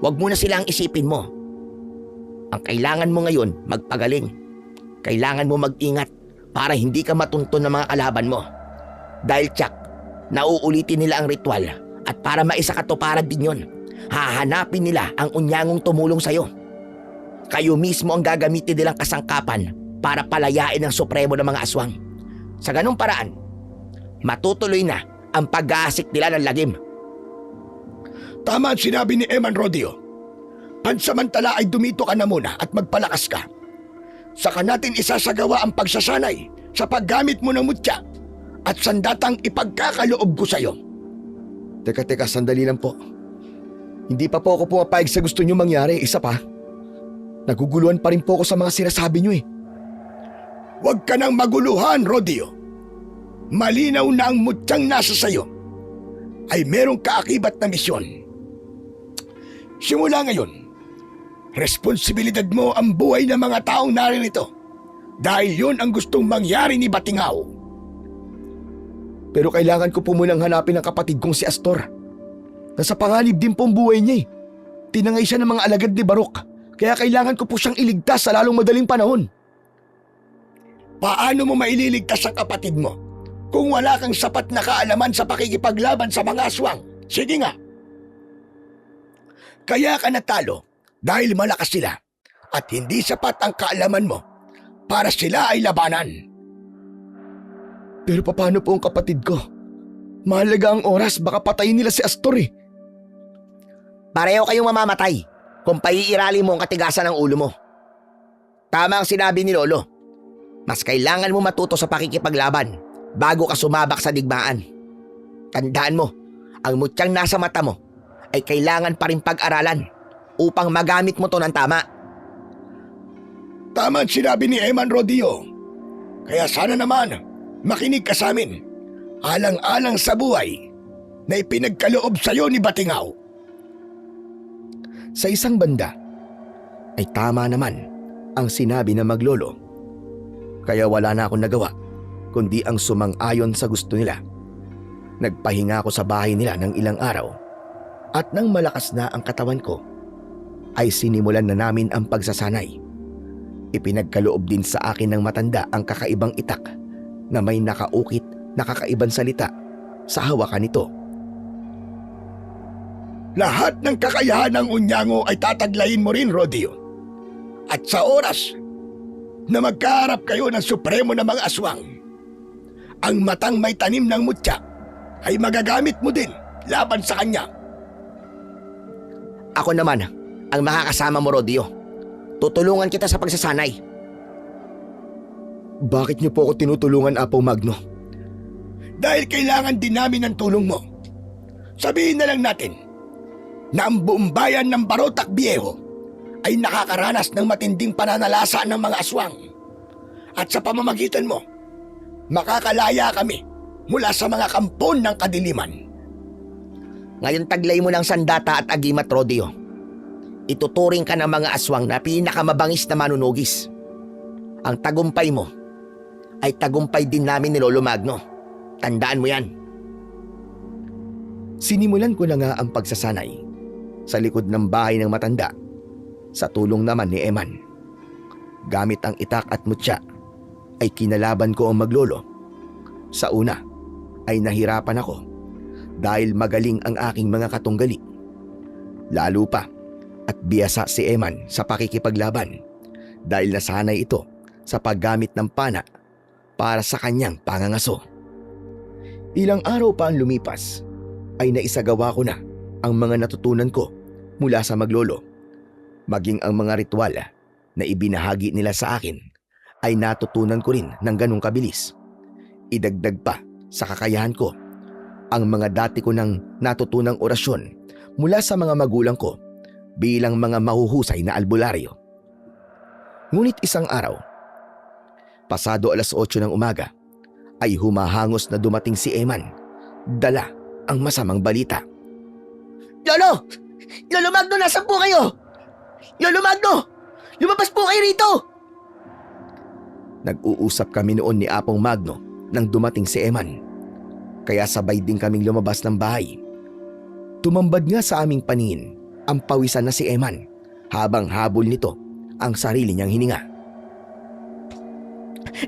wag mo na silang isipin mo. Ang kailangan mo ngayon, magpagaling. Kailangan mo mag-ingat para hindi ka matunton ng mga kalaban mo. Dahil tsak, nauulitin nila ang ritual at para maisakatuparan din yon, hahanapin nila ang unyangong tumulong sa'yo. Kayo mismo ang gagamitin nilang kasangkapan para palayain ang supremo ng mga aswang. Sa ganung paraan, matutuloy na ang pag-aasik nila ng lagim. Tama ang sinabi ni Eman, Rodio. Pansamantala ay dumito ka na muna at magpalakas ka. Saka natin isasagawa ang pagsasanay sa paggamit mo ng mutya at sandatang ipagkakaloob ko sa'yo. Teka, sandali lang po. Hindi pa po ako pumapayag sa gusto nyo mangyari. Isa pa, naguguluhan pa rin po ako sa mga sinasabi nyo eh. Huwag ka nang maguluhan, Rodio. Malinaw na ang mutyang nasa sayo ay merong kaakibat na misyon. Simula ngayon, responsibilidad mo ang buhay ng mga taong naririto dahil yun ang gustong mangyari ni Batingaw. Pero kailangan ko po munang hanapin ang kapatid kong si Astor. Nasa panganib din po ang buhay niya eh. Tinangay siya ng mga alagad ni Barok, kaya kailangan ko po siyang iligtas sa lalong madaling panahon. Paano mo maililigtas ang kapatid mo kung wala kang sapat na kaalaman sa pakikipaglaban sa mga aswang? Sige nga. Kaya ka natalo dahil malakas sila at hindi sapat ang kaalaman mo para sila ay labanan. Pero paano po ang kapatid ko? Mahalaga ang oras, baka patayin nila si Astor eh. Pareho kayong mamamatay kung paiirali mo ang katigasan ng ulo mo. Tama ang sinabi ni Lolo. Mas kailangan mo matuto sa pakikipaglaban bago ka sumabak sa digmaan. Tandaan mo, ang mutyang nasa mata mo ay kailangan pa rin pag-aralan upang magamit mo to ng tama. Tama ang sinabi ni Eman, Rodio. Kaya sana naman makinig ka sa amin, alang-alang sa buhay na ipinagkaloob sa iyo ni Batingaw. Sa isang banda, ay tama naman ang sinabi ng maglolo. Kaya wala na akong nagawa kundi ang sumang-ayon sa gusto nila. Nagpahinga ako sa bahay nila ng ilang araw at nang malakas na ang katawan ko ay sinimulan na namin ang pagsasanay. Ipinagkaloob din sa akin ng matanda ang kakaibang itak na may nakaukit na kakaibang salita sa hawakan nito. Lahat ng kakayahan ng Unyango ay tataglayin mo rin, Rodio. At sa oras na magkaharap kayo ng supremo na mga aswang, ang matang may tanim ng mutya ay magagamit mo din laban sa kanya. Ako naman ang makakasama mo, Rodio. Tutulungan kita sa pagsasanay. Bakit niyo po ako tinutulungan, Apo Magno? Dahil kailangan din namin ng tulong mo. Sabihin na lang natin na ang buong bayan ng Barotac Viejo ay nakakaranas ng matinding pananalasa ng mga aswang. At sa pamamagitan mo, makakalaya kami mula sa mga kampon ng kadiliman. Ngayon taglay mo ng sandata at agimat, Rodio. Ituturing ka ng mga aswang na pinakamabangis na manunugis. Ang tagumpay mo ay tagumpay din namin ni Lolo Magno. Tandaan mo yan. Sinimulan ko na nga ang pagsasanay sa likod ng bahay ng matanda sa tulong naman ni Eman. Gamit ang itak at mutya ay kinalaban ko ang maglolo. Sa una ay nahirapan ako dahil magaling ang aking mga katunggali. Lalo pa at biyasa si Eman sa pakikipaglaban dahil nasanay ito sa paggamit ng pana para sa kanyang pangangaso. Ilang araw pa ang lumipas ay naisagawa ko na ang mga natutunan ko mula sa maglolo. Maging ang mga ritual na ibinahagi nila sa akin ay natutunan ko rin ng ganong kabilis. Idagdag pa sa kakayahan ko ang mga dati ko nang natutunang orasyon mula sa mga magulang ko bilang mga mahuhusay na albularyo. Ngunit isang araw, pasado 8:00 ng umaga, ay humahangos na dumating si Eman. Dala ang masamang balita. Lolo! Lolo Magno, nasan po kayo? Lolo Magno! Lumabas po kayo rito! Nag-uusap kami noon ni Apong Magno nang dumating si Eman. Kaya sabay din kaming lumabas ng bahay. Tumambad nga sa aming paningin ang pawisan na si Eman habang habol nito ang sarili niyang hininga.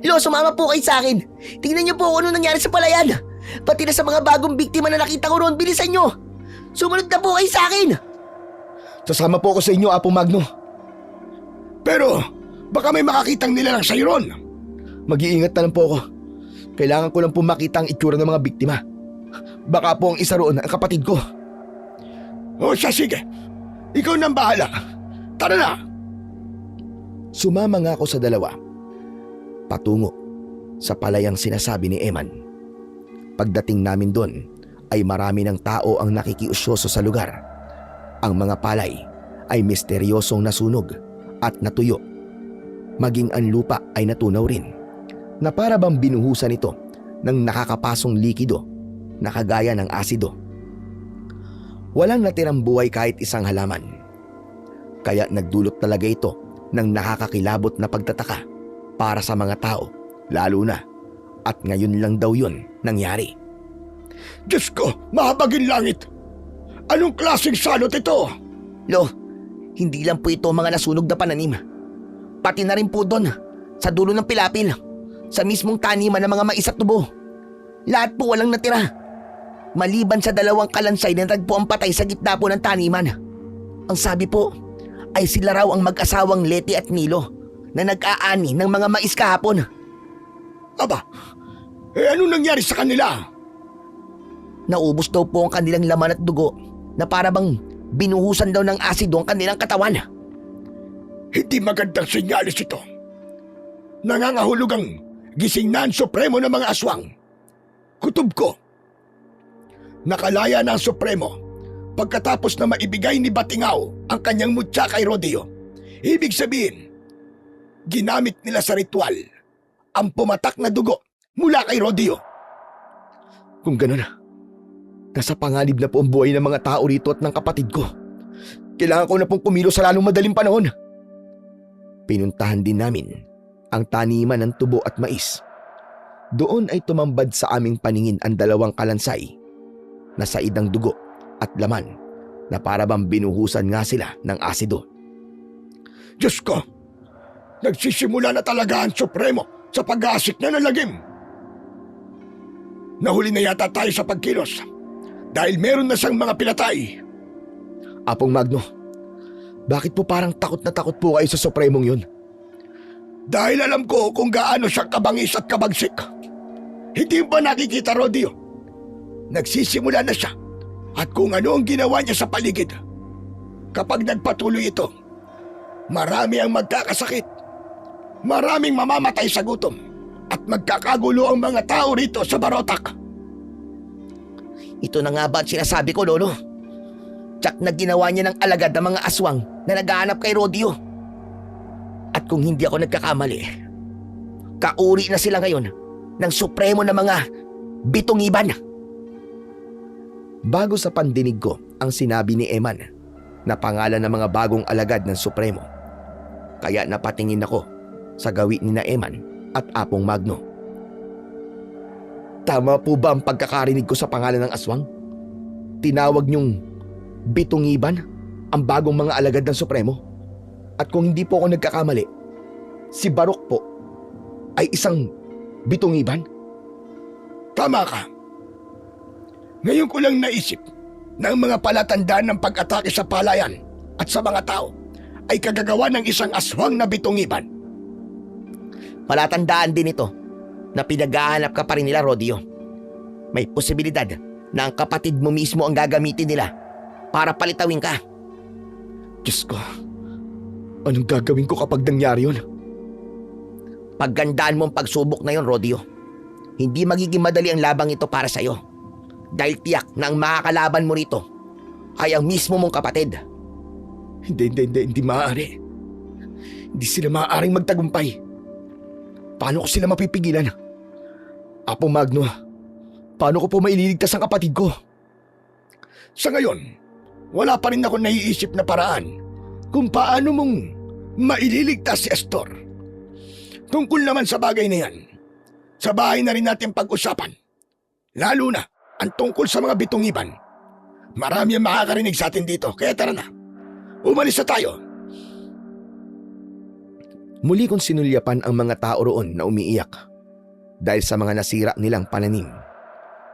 Lo, sumama po kayo sa akin. Tingnan niyo po kung ano nangyari sa palayan. Pati na sa mga bagong biktima na nakita ko roon. Bilisan niyo. Sumunod na po kayo sa akin. Sasama po ako sa inyo, Apong Magno. Pero baka may makakitang nila ng sayron. Mag-iingat na lang po ako. Kailangan ko lang po makita ang itsura ng mga biktima. Baka po ang isa roon ang kapatid ko. O siya, sige. Ikaw nang bahala. Tara na. Sumama nga ako sa dalawa patungo sa palayang sinasabi ni Eman. Pagdating namin doon ay marami ng tao ang nakikiusyoso sa lugar. Ang mga palay ay misteryosong nasunog at natuyo. Maging ang lupa ay natunaw rin na para bang binuhusan ito ng nakakapasong likido na kagaya ng asido. Walang natirang buhay kahit isang halaman. Kaya nagdulot talaga ito ng nakakakilabot na pagtataka para sa mga tao, lalo na at ngayon lang daw yun nangyari. Diyos ko, mahabagin langit. Anong klaseng salot ito? Lo, hindi lang po ito mga nasunog na pananim. Pati na rin po doon, sa dulo ng pilapil, sa mismong taniman ng mga mais at tubo. Lahat po walang natira. Maliban sa 2 kalansay na nagpo ang patay sa gitna po ng taniman. Ang sabi po ay sila raw ang mag-asawang Leti at Nilo na nag-aani ng mga mais kahapon. Aba, ano nangyari sa kanila? Naubos daw po ang kanilang laman at dugo na para bang binuhusan daw ng asido ang kanilang katawan. Hindi magandang senyalis ito. Nangangahulog ang gisingnan supremo ng mga aswang. Kutob ko. Nakalaya na ang supremo pagkatapos na maibigay ni Batingaw ang kanyang mutya kay Rodio. Ibig sabihin, ginamit nila sa ritual ang pumatak na dugo mula kay Rodio. Kung gano'n, nasa panganib na po ang buhay ng mga tao rito at ng kapatid ko. Kailangan ko na pong kumilos sa lalong madaling panahon. Pinuntahan din namin ang taniman ng tubo at mais. Doon ay tumambad sa aming paningin ang dalawang kalansay na said ng dugo at laman na para bang binuhusan nga sila ng asido. Diyos ko, nagsisimula na talaga ang Supremo sa pag-aasik na ng lagim. Nahuli na yata tayo sa pagkilos dahil meron na siyang mga pinatay. Apong Magno, bakit po parang takot na takot po kayo sa Supremong yun? Dahil alam ko kung gaano siya kabangis at kabagsik. Hindi ba nakikita, Rodio? Nagsisimula na siya at kung ano ang ginawa niya sa paligid. Kapag nagpatuloy ito, marami ang magkakasakit. Maraming mamamatay sa gutom at magkakagulo ang mga tao rito sa Barotac. Ito na nga ba ang sinasabi ko, Lolo? Tsak na ginawa niya ng alagad ng mga aswang na naghahanap kay Rodio. At kung hindi ako nagkakamali, kauri na sila ngayon ng supremo na mga bitungiban. Bago sa pandinig ko ang sinabi ni Eman na pangalan ng mga bagong alagad ng Supremo. Kaya napatingin ako sa gawi ni na Eman at Apong Magno. Tama po ba ang pagkakarinig ko sa pangalan ng aswang? Tinawag niyong bitungiban ang bagong mga alagad ng Supremo? At kung hindi po ako nagkakamali, si Barok po ay isang bitungiban? Tama ka. Ngayon ko lang naisip na ang mga palatandaan ng pag-atake sa palayan at sa mga tao ay kagagawa ng isang aswang na bitungiban. Palatandaan din ito na pinaghahanap ka pa rin nila, Rodio. May posibilidad na ang kapatid mo mismo ang gagamitin nila para palitawin ka. Diyos ko, anong gagawin ko kapag nangyari yun? Paggandaan mo ang pagsubok na yon, Rodio. Hindi magiging madali ang labang ito para sa'yo. Dahil tiyak na ang makakalaban mo rito ay ang mismo mong kapatid. Hindi maaari. Hindi sila maaaring magtagumpay. Paano ko sila mapipigilan? Apo Magno, paano ko po maililigtas ang kapatid ko? Sa ngayon, wala pa rin ako naiisip na paraan kung paano mong maililigtas si Astor. Tungkol naman sa bagay na yan, sa bahay na rin natin pag-usapan. Lalo na ang tungkol sa mga bitungiban. Marami ang makakarinig sa atin dito, kaya tara na. Umalis na tayo. Muli kong sinulyapan ang mga tao roon na umiiyak dahil sa mga nasira nilang pananim.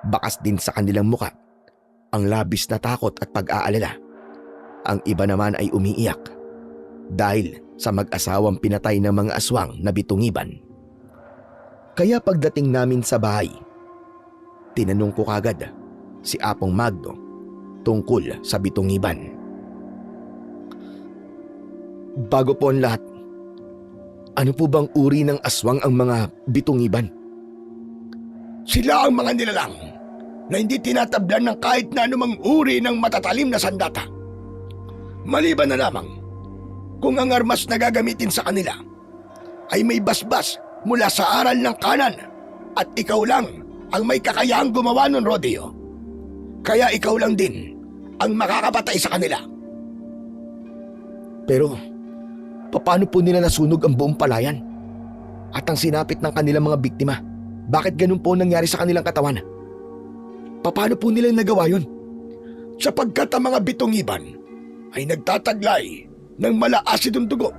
Bakas din sa kanilang muka ang labis na takot at pag-aalala. Ang iba naman ay umiiyak dahil sa mag-asawang pinatay ng mga aswang na bitungiban. Kaya pagdating namin sa bahay, tinanong ko kagad si Apong Magno tungkol sa bitungiban. Bago po ang lahat, ano po bang uri ng aswang ang mga bitungiban? Sila ang mga nilalang na hindi tinatablan ng kahit na anumang uri ng matatalim na sandata. Maliban na lamang kung ang armas na gagamitin sa kanila ay may basbas mula sa aral ng kanan at ikaw lang ang may kakayahang gumawa nun, Rodio. Kaya ikaw lang din ang makakapatay sa kanila. Pero paano po nila nasunog ang buong palayan? At ang sinapit ng kanilang mga biktima, bakit ganun po nangyari sa kanilang katawan? Paano po nila nagawa yun? Sapagkat ang mga bitungiban ay nagtataglay ng mala-asidong dugo.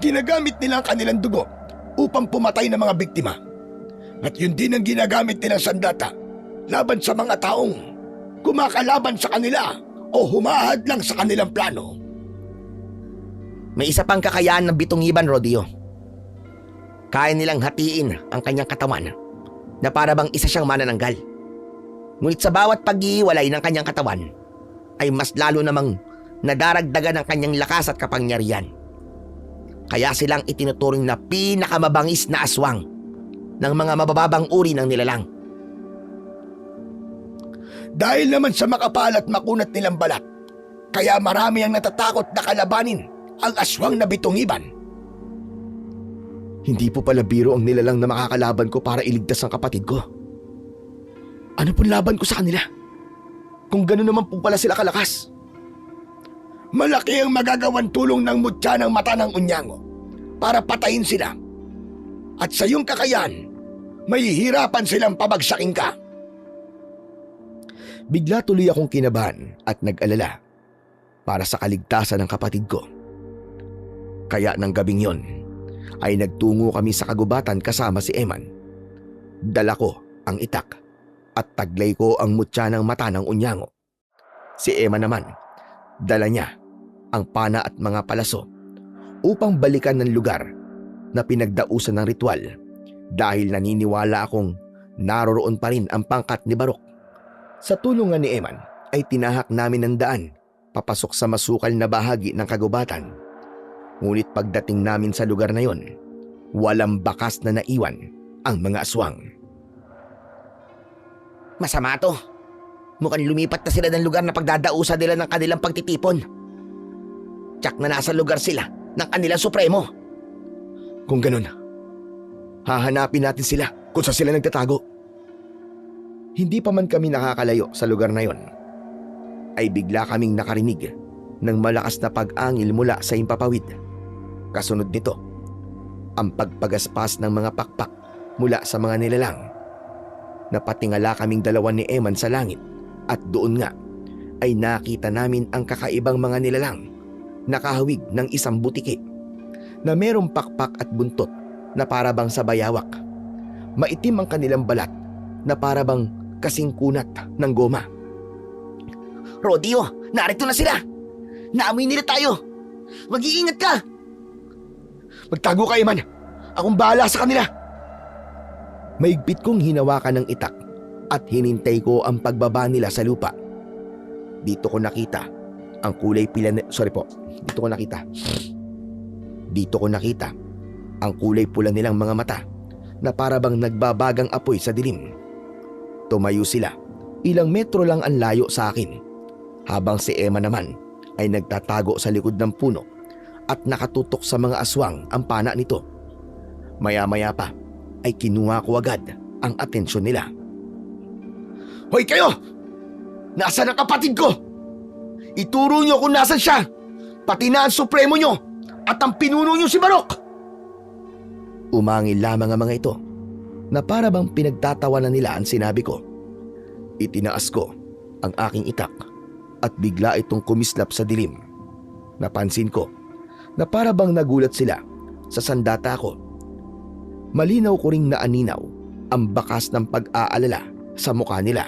Ginagamit nila ang kanilang dugo upang pumatay ng mga biktima. At yun din ang ginagamit nilang sandata laban sa mga taong kumakalaban sa kanila o humahad lang sa kanilang plano. May isa pang kakayahan ng bitungiban, Rodio. Kaya nilang hatiin ang kanyang katawan na para bang isa siyang manananggal. Ngunit sa bawat pag-iiwalay ng kanyang katawan ay mas lalo namang nadaragdagan ng kanyang lakas at kapangyarihan. Kaya silang itinuturing na pinakamabangis na aswang ng mga mabababang uri ng nilalang. Dahil naman sa makapal at makunat nilang balat, kaya marami ang natatakot na kalabanin ang aswang na bitungiban. Hindi po pala biro ang nilalang na makakalaban ko para iligtas ang kapatid ko. Ano pong laban ko sa kanila? Kung gano'n naman po pala sila kalakas. Malaki ang magagawang tulong ng mutya ng mata ng unyango para patayin sila. At sa iyong kakayahan, mahihirapan silang pabagsakin ka. Bigla tuloy akong kinabahan at nag-alala para sa kaligtasan ng kapatid ko. Kaya ng gabing yon ay nagtungo kami sa kagubatan kasama si Eman. Dala ko ang itak at taglay ko ang mutya ng mata ng unyango. Si Eman naman, dala niya ang pana at mga palaso upang balikan ng lugar na pinagdausan ng ritual dahil naniniwala akong naroroon pa rin ang pangkat ni Barok. Sa tulungan ni Eman ay tinahak namin ang daan papasok sa masukal na bahagi ng kagubatan. Ngunit pagdating namin sa lugar na yon, walang bakas na naiwan ang mga aswang. Masama to. Mukhang lumipat na sila ng lugar na pagdadausa nila ng kanilang pagtitipon. Tsak na nasa lugar sila ng kanilang supremo. Kung ganun, hahanapin natin sila kung saan sila nagtatago. Hindi pa man kami nakakalayo sa lugar na yon, ay bigla kaming nakarinig ng malakas na pag-angil mula sa impapawid. Kasunod nito, ang pagpagaspas ng mga pakpak mula sa mga nilalang. Napatingala kaming dalawa ni Eman sa langit at doon nga ay nakita namin ang kakaibang mga nilalang nakahawig ng isang butiki na merong pakpak at buntot na parabang sa bayawak. Maitim ang kanilang balat na parabang kasing kunat ng goma. Rodio, narito na sila. Naamoy nila tayo. Mag-iingat ka. Magtago ka, Eman. Akong bahala sa kanila. Maigpit kong hinawakan ng itak at hinintay ko ang pagbaba nila sa lupa. Dito ko nakita ang kulay pula Dito ko nakita ang kulay pula nilang mga mata na parabang nagbabagang apoy sa dilim. Tumayo sila. Ilang metro lang ang layo sa akin. Habang si Emma naman ay nagtatago sa likod ng puno at nakatutok sa mga aswang ang pana nito. Maya-maya pa ay kinuha ko agad ang atensyon nila. Hoy kayo! Nasaan ang kapatid ko? Ituro nyo kung nasan siya, pati na ang supremo nyo at ang pinuno nyo si Barok! Umangil lamang ang mga ito na para bang pinagtatawanan nila ang sinabi ko. Itinaas ko ang aking itak at bigla itong kumislap sa dilim. Napansin ko na para bang nagulat sila sa sandata ko. Malinaw ko ring naaninaw ang bakas ng pag-aalala sa mukha nila.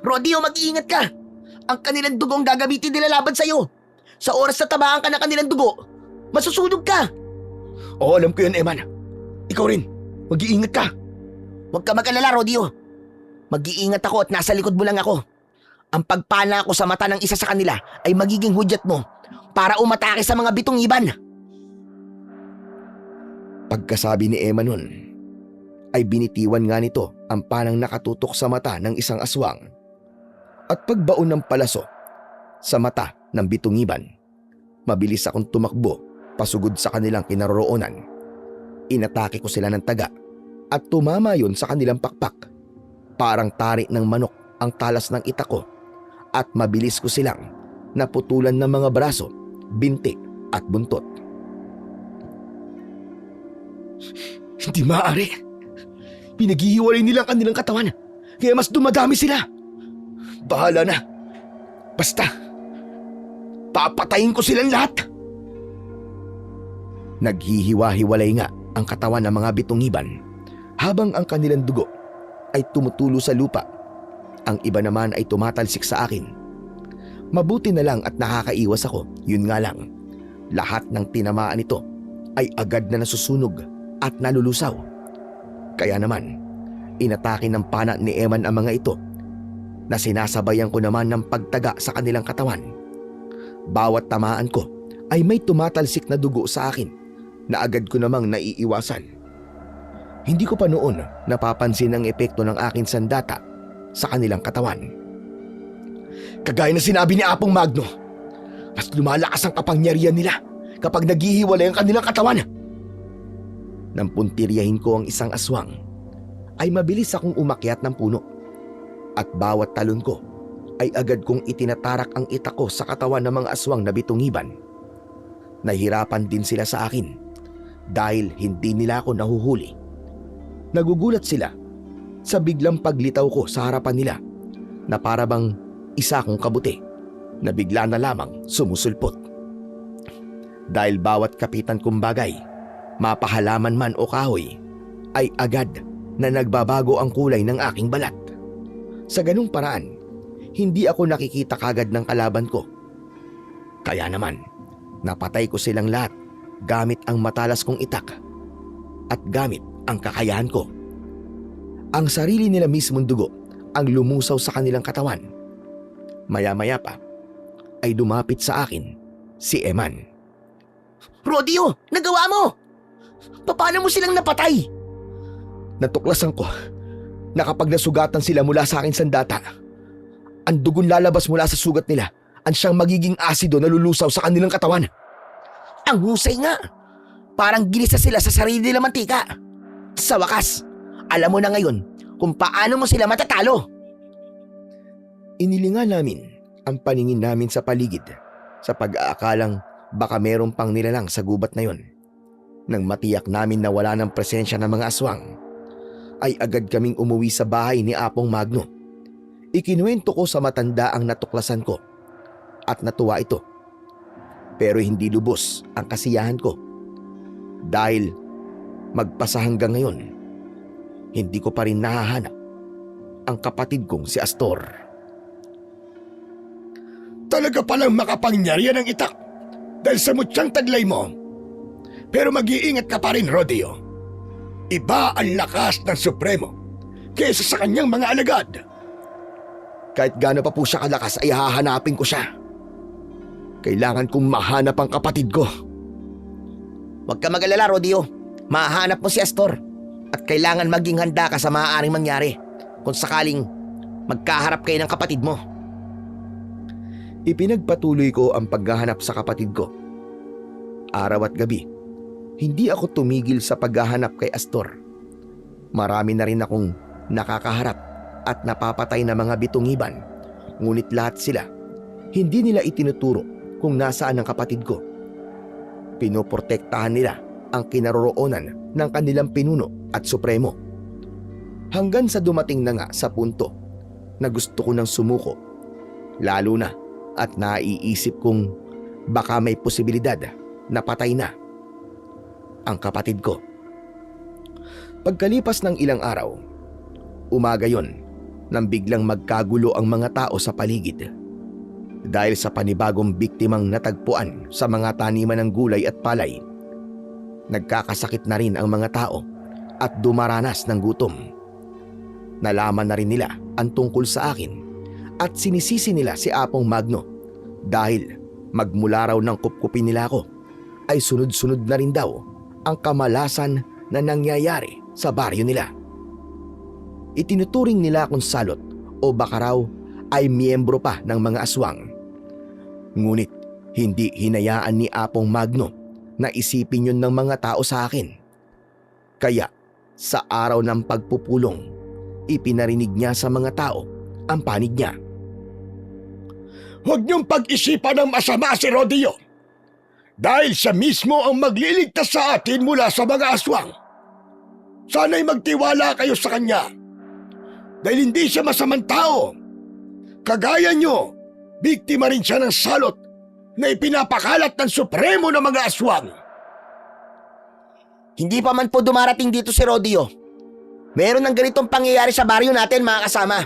Rodio, mag-iingat ka. Ang kanilang dugong gagamitin nila laban sa'yo. Sa oras na tamaan ka ng kanilang dugo, masusunog ka. Oo, alam ko yun, Eman. Ikaw rin, mag-iingat ka. Huwag ka mag-alala, Rodio. Mag-iingat ako at nasa likod mo lang ako. Ang pagpana ko sa mata ng isa sa kanila ay magiging hudyat mo para umatake sa mga bitong iban. Pagkasabi ni Emma nun, ay binitiwan nga nito ang panang nakatutok sa mata ng isang aswang. At pagbaon ng palaso sa mata ng bitungiban, mabilis akong tumakbo pasugod sa kanilang kinaroroonan. Inatake ko sila ng taga at tumama yon sa kanilang pakpak. Parang tarik ng manok ang talas ng itak ko at mabilis ko silang naputulan ng mga braso, binti at buntot. Hindi maaari. Pinaghihiwalay nila ang kanilang katawan kaya mas dumadami sila. Bahala na. Basta, papatayin ko silang lahat. Naghihiwa-hiwalay nga ang katawan ng mga bitungiban habang ang kanilang dugo ay tumutulo sa lupa. Ang iba naman ay tumatalsik sa akin. Mabuti na lang at nakakaiwas ako. Yun nga lang, lahat ng tinamaan ito ay agad na nasusunog at nalulusaw. Kaya naman, inatake ng pana ni Eman ang mga ito na sinasabayan ko naman ng pagtaga sa kanilang katawan. Bawat tamaan ko ay may tumatalsik na dugo sa akin na agad ko namang naiiwasan. Hindi ko pa noon napapansin ang epekto ng aking sandata sa kanilang katawan. Kagaya na sinabi ni Apong Magno, mas lumalakas ang kapangyarihan nila kapag naghihiwalay ang kanilang katawan. Nang puntiryahin ko ang isang aswang, ay mabilis akong umakyat ng puno. At bawat talon ko ay agad kong itinatarak ang itak ko sa katawan ng mga aswang na bitungiban. Nahirapan din sila sa akin dahil hindi nila ako nahuhuli. Nagugulat sila sa biglang paglitaw ko sa harapan nila na para bang isa kong kabuti na bigla na lamang sumusulpot. Dahil bawat kapitan kong bagay, mapahalaman man o kahoy, ay agad na nagbabago ang kulay ng aking balat. Sa ganung paraan, hindi ako nakikita kagad ng kalaban ko. Kaya naman, napatay ko silang lahat gamit ang matalas kong itak at gamit ang kakayahan ko. Ang sarili nila mismong dugo ang lumusaw sa kanilang katawan. Maya-maya pa ay dumapit sa akin si Eman. Rodeo, nagawa mo! Paano mo silang napatay? Natuklasan ko na kapag nasugatan sila mula sa aking sandata, ang dugon lalabas mula sa sugat nila ang siyang magiging asido na lulusaw sa kanilang katawan. Ang husay nga. Parang ginisa sila sa sarili nilang mantika. Sa wakas, alam mo na ngayon kung paano mo sila matatalo. Inilinga namin ang paningin namin sa paligid sa pag-aakalang baka meron pang nilalang sa gubat na yon. Nang matiyak namin na wala ng presensya ng mga aswang, ay agad kaming umuwi sa bahay ni Apong Magno. Ikinuwento ko sa matanda ang natuklasan ko at natuwa ito. Pero hindi lubos ang kasiyahan ko dahil magpasa hanggang ngayon, hindi ko pa rin nahahanap ang kapatid kong si Astor. Talaga palang makapangyarihan ang itak dahil sa mutyang taglay mo. Pero mag-iingat ka pa rin, Rodeo. Iba ang lakas ng Supremo kaysa sa kanyang mga alagad. Kahit gaano pa po siya kalakas ay hahanapin ko siya. Kailangan kong mahanap ang kapatid ko. Huwag ka mag-alala, Rodeo. Mahanap mo si Astor. At kailangan maging handa ka sa maaaring mangyari kung sakaling magkaharap kayo ng kapatid mo. Ipinagpatuloy ko ang paghahanap sa kapatid ko. Araw at gabi, hindi ako tumigil sa paghahanap kay Astor. Marami na rin akong nakakaharap at napapatay na mga bitungiban, ngunit lahat sila, hindi nila itinuturo kung nasaan ang kapatid ko. Pinoprotektahan nila ang kinaroroonan ng kanilang pinuno at supremo. Hanggang sa dumating na nga sa punto na gusto ko nang sumuko, lalo na at naiisip kong baka may posibilidad na patay na ang kapatid ko. Pagkalipas ng ilang araw, umaga yon nang biglang magkagulo ang mga tao sa paligid. Dahil sa panibagong biktimang natagpuan sa mga taniman ng gulay at palay, nagkakasakit na rin ang mga tao at dumaranas ng gutom. Nalaman na rin nila ang tungkol sa akin at sinisisi nila si Apong Magno dahil magmula raw ng kupkupin nila ako ay sunod-sunod na rin daw ang kamalasan na nangyayari sa baryo nila. Itinuturing nila akong salot o baka raw ay miyembro pa ng mga aswang. Ngunit hindi hinayaan ni Apong Magno na isipin yun ng mga tao sa akin. Kaya sa araw ng pagpupulong, ipinarinig niya sa mga tao ang panig niya. Huwag niyong pag-isipan ng masama si Rodeo dahil siya mismo ang magliligtas sa atin mula sa mga aswang. Sana'y magtiwala kayo sa kanya dahil hindi siya masamang tao. Kagaya niyo, biktima rin siya ng salot na ipinapakalat ng supremo ng mga aswang. Hindi pa man po dumarating dito si Rodeo. Meron ng ganitong pangyayari sa baryo natin, mga kasama.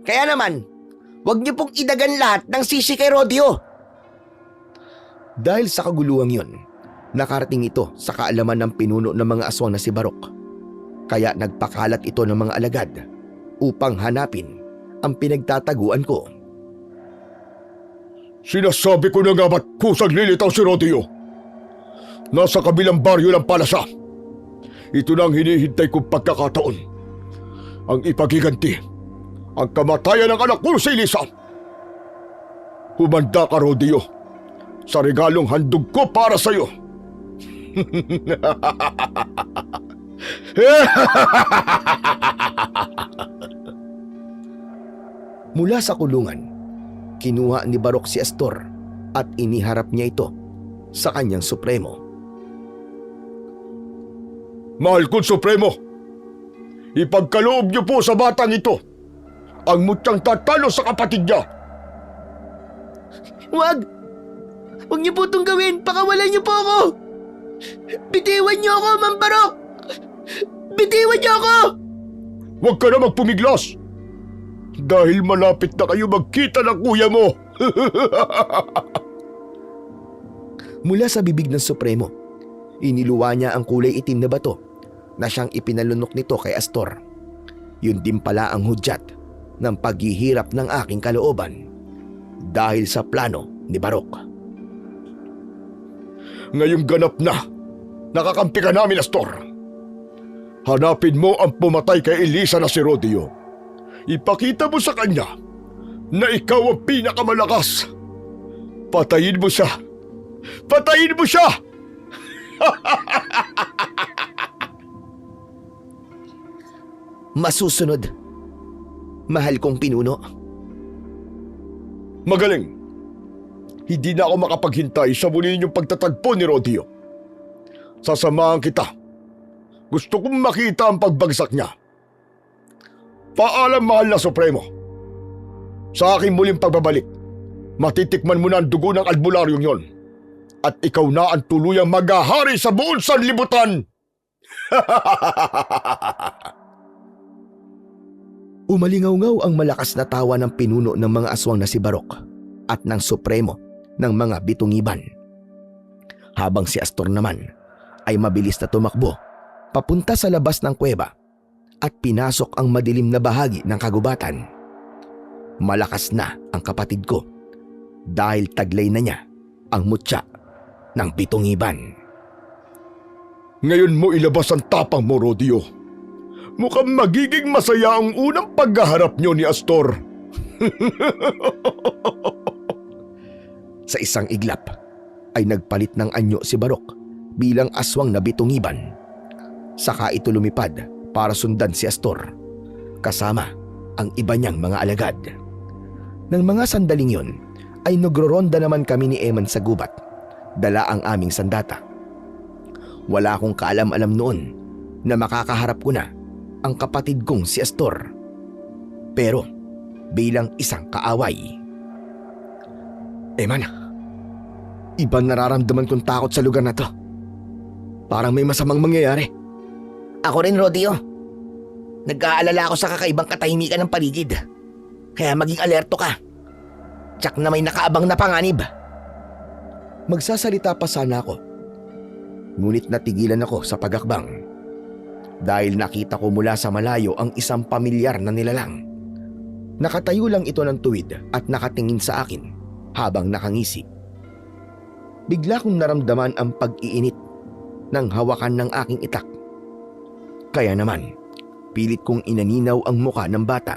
Kaya naman, huwag niyo pong idagan lahat ng sisi kay Rodeo. Dahil sa kaguluhang yon, nakarating ito sa kaalaman ng pinuno ng mga aswang na si Barok. Kaya nagpakalat ito ng mga alagad upang hanapin ang pinagtataguan ko. Sinasabi ko na nga ba't kusang lilitaw si Rodeo? Nasa kabilang baryo lang pala siya. Ito na ang hinihintay kong pagkakataon. Ang ipagiganti ang kamatayan ng anak ko si Lisa. Humanda ka, Rodeo, sa regalong handog ko para sa'yo. Mula sa kulungan, kinuha ni Barok si Astor at iniharap niya ito sa kanyang supremo. Mahal kong Supremo, ipagkaloob niyo po sa batang ito ang mutyang tatalo sa kapatid niya. Wag! Huwag niyo po itong gawin! Pakawalan niyo po ako! Bitiwan niyo ako, Mang Barok! Bitiwan niyo ako! Huwag ka na magpumiglas dahil malapit na kayo magkita ng kuya mo. Mula sa bibig ng Supremo, iniluwa niya ang kulay itim na bato na siyang ipinalunok nito kay Astor. Yun din pala ang hudyat ng paghihirap ng aking kalooban dahil sa plano ni Barok. Ngayong ganap na, nakakampi ka namin, Astor. Hanapin mo ang pumatay kay Elisa na si Rodio. Ipakita mo sa kanya na ikaw ang pinakamalakas. Patayin mo siya! Patayin mo siya! Masusunod, mahal kong pinuno. Magaling! Hindi na ako makapaghintay sa muli ninyong pagtatagpo ni Rodio. Sasamahan kita. Gusto kong makita ang pagbagsak niya. Paalam, mahal na Supremo. Sa aking muling pagbabalik, matitikman mo na ang dugo ng albularyong yon. At ikaw na ang tuluyang maghahari sa buong sanlibutan! Umalingaw-ngaw ang malakas na tawa ng pinuno ng mga aswang na si Barok at ng Supremo ng mga bitungiban. Habang si Astor naman ay mabilis na tumakbo papunta sa labas ng kuweba at pinasok ang madilim na bahagi ng kagubatan. Malakas na ang kapatid ko dahil taglay na niya ang mutya ng bitungiban. Ngayon mo ilabas ang tapang mo, Rodio. Mukhang magiging masaya ang unang paghaharap niyo ni Astor. Sa isang iglap ay nagpalit ng anyo si Barok bilang aswang na bitungiban. Saka ito lumipad para sundan si Astor kasama ang iba niyang mga alagad. Nang mga sandaling yun ay nagroronda naman kami ni Eman sa gubat, dala ang aming sandata. Wala akong kaalam-alam noon na makakaharap ko na ang kapatid kong si Astor. Pero bilang isang kaaway. Eman, ibang nararamdaman kong takot sa lugar na to. Parang may masamang mangyayari. Ako rin, Rodio. Nag-aalala ako sa kakaibang katahimikan ng paligid. Kaya maging alerto ka. Tsak na may nakaabang na panganib. Magsasalita pa sana ako. Ngunit natigilan ako sa pagakbang. Dahil nakita ko mula sa malayo ang isang pamilyar na nilalang. Nakatayo lang ito ng tuwid at nakatingin sa akin habang nakangisi. Bigla kong naramdaman ang pag-iinit ng hawakan ng aking itak. Kaya naman, pilit kong inaninaw ang muka ng bata.